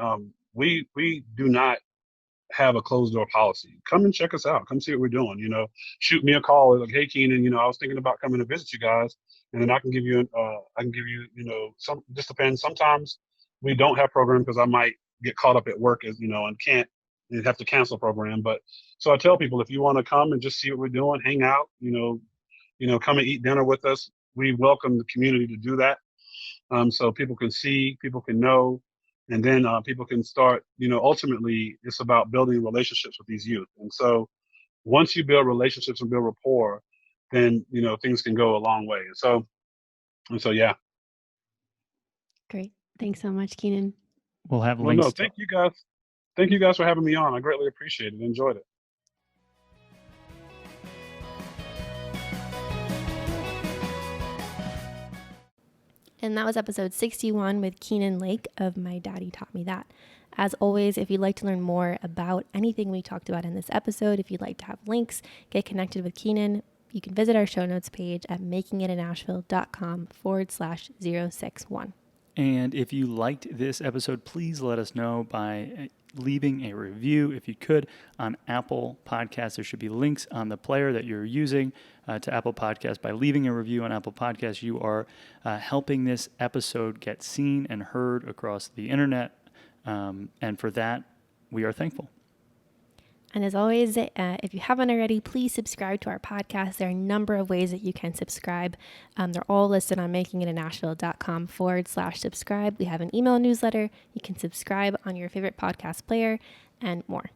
we do not have a closed door policy. Come and check us out. Come see what we're doing. Shoot me a call. Like, hey, Keynon, I was thinking about coming to visit you guys, and then I can give you, some. Just depends. Sometimes we don't have program because I might get caught up at work, and can't and have to cancel a program. But so I tell people, if you want to come and just see what we're doing, hang out, come and eat dinner with us. We welcome the community to do that. So people can see, people can know, and then people can start, ultimately it's about building relationships with these youth. And so once you build relationships and build rapport, then, things can go a long way. And so, yeah. Great. Thanks so much, Keynon. We'll have Well, links. no, thank you guys. Thank you guys for having me on. I greatly appreciate it. Enjoyed it. And that was episode 61 with Keynon Lake of My Daddy Taught Me That. As always, if you'd like to learn more about anything we talked about in this episode, if you'd like to have links, get connected with Keynon, you can visit our show notes page at makingitinashville.com/061. And if you liked this episode, please let us know by leaving a review, if you could, on Apple Podcasts. There should be links on the player that you're using to Apple Podcasts. By leaving a review on Apple Podcasts, you are helping this episode get seen and heard across the internet. And for that, we are thankful. And as always, if you haven't already, please subscribe to our podcast. There are a number of ways that you can subscribe. They're all listed on makingitinashville.com/subscribe. We have an email newsletter. You can subscribe on your favorite podcast player and more.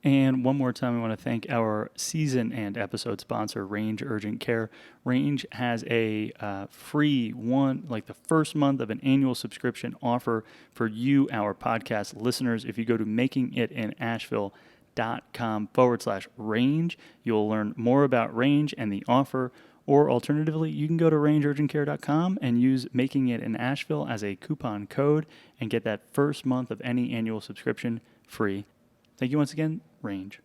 And one more time, I want to thank our season and episode sponsor, Range Urgent Care. Range has a free the first month of an annual subscription offer for you, our podcast listeners. If you go to makingitinashville.com/range, you'll learn more about Range and the offer. Or alternatively, you can go to rangeurgentcare.com and use Making It in Asheville as a coupon code and get that first month of any annual subscription free. Thank you once again, Range.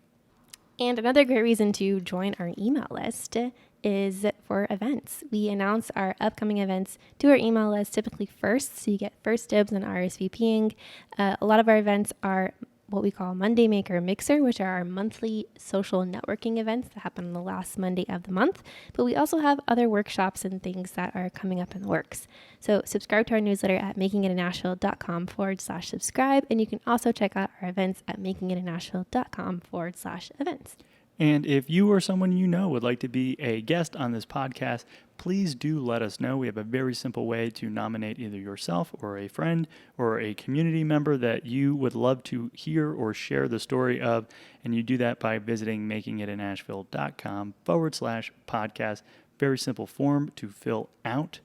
And another great reason to join our email list is for events. We announce our upcoming events to our email list typically first, so you get first dibs on RSVPing. A lot of our events are what we call Monday Maker Mixer, which are our monthly social networking events that happen on the last Monday of the month. But we also have other workshops and things that are coming up in the works. So subscribe to our newsletter at makingitinashville.com/subscribe. And you can also check out our events at makingitinashville.com/events. And if you or someone you know would like to be a guest on this podcast, please do let us know. We have a very simple way to nominate either yourself or a friend or a community member that you would love to hear or share the story of. And you do that by visiting makingitinashville.com/podcast. Very simple form to fill out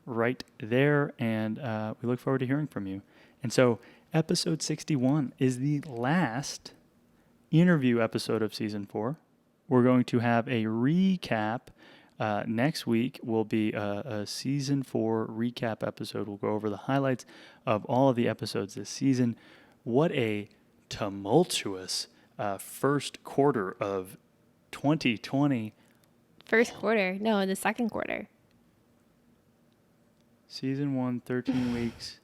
right there. And we look forward to hearing from you. And so episode 61 is the last interview episode of season 4. We're going to have a recap. Next week will be a season 4 recap episode. We'll go over the highlights of all of the episodes this season. What a tumultuous first quarter of 2020. First quarter? No, the second quarter. Season 1, 13 weeks.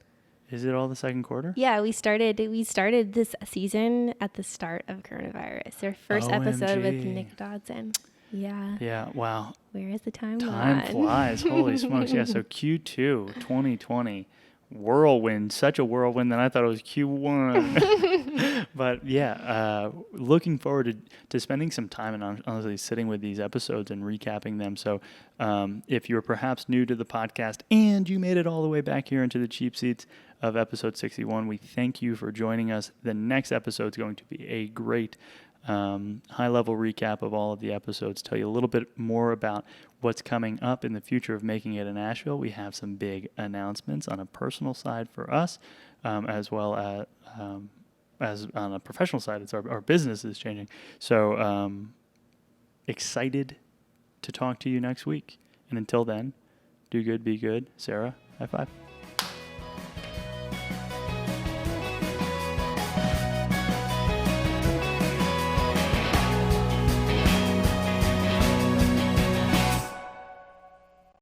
Is it all the second quarter? Yeah, we started this season at the start of coronavirus. Our first episode with Nick Dodson. Yeah. Yeah, wow. Where is the time Time gone? flies. Holy smokes. Yeah, so Q2 2020. whirlwind, such a whirlwind that I thought it was Q1. But yeah, looking forward to spending some time and honestly sitting with these episodes and recapping them. So if you're perhaps new to the podcast and you made it all the way back here into the cheap seats of episode 61, we thank you for joining us. The next episode is going to be a great high-level recap of all of the episodes, tell you a little bit more about what's coming up in the future of Making It in Asheville. We have some big announcements on a personal side for us, as well as on a professional side. It's our business is changing. So excited to talk to you next week. And until then, do good, be good. Sarah, high five.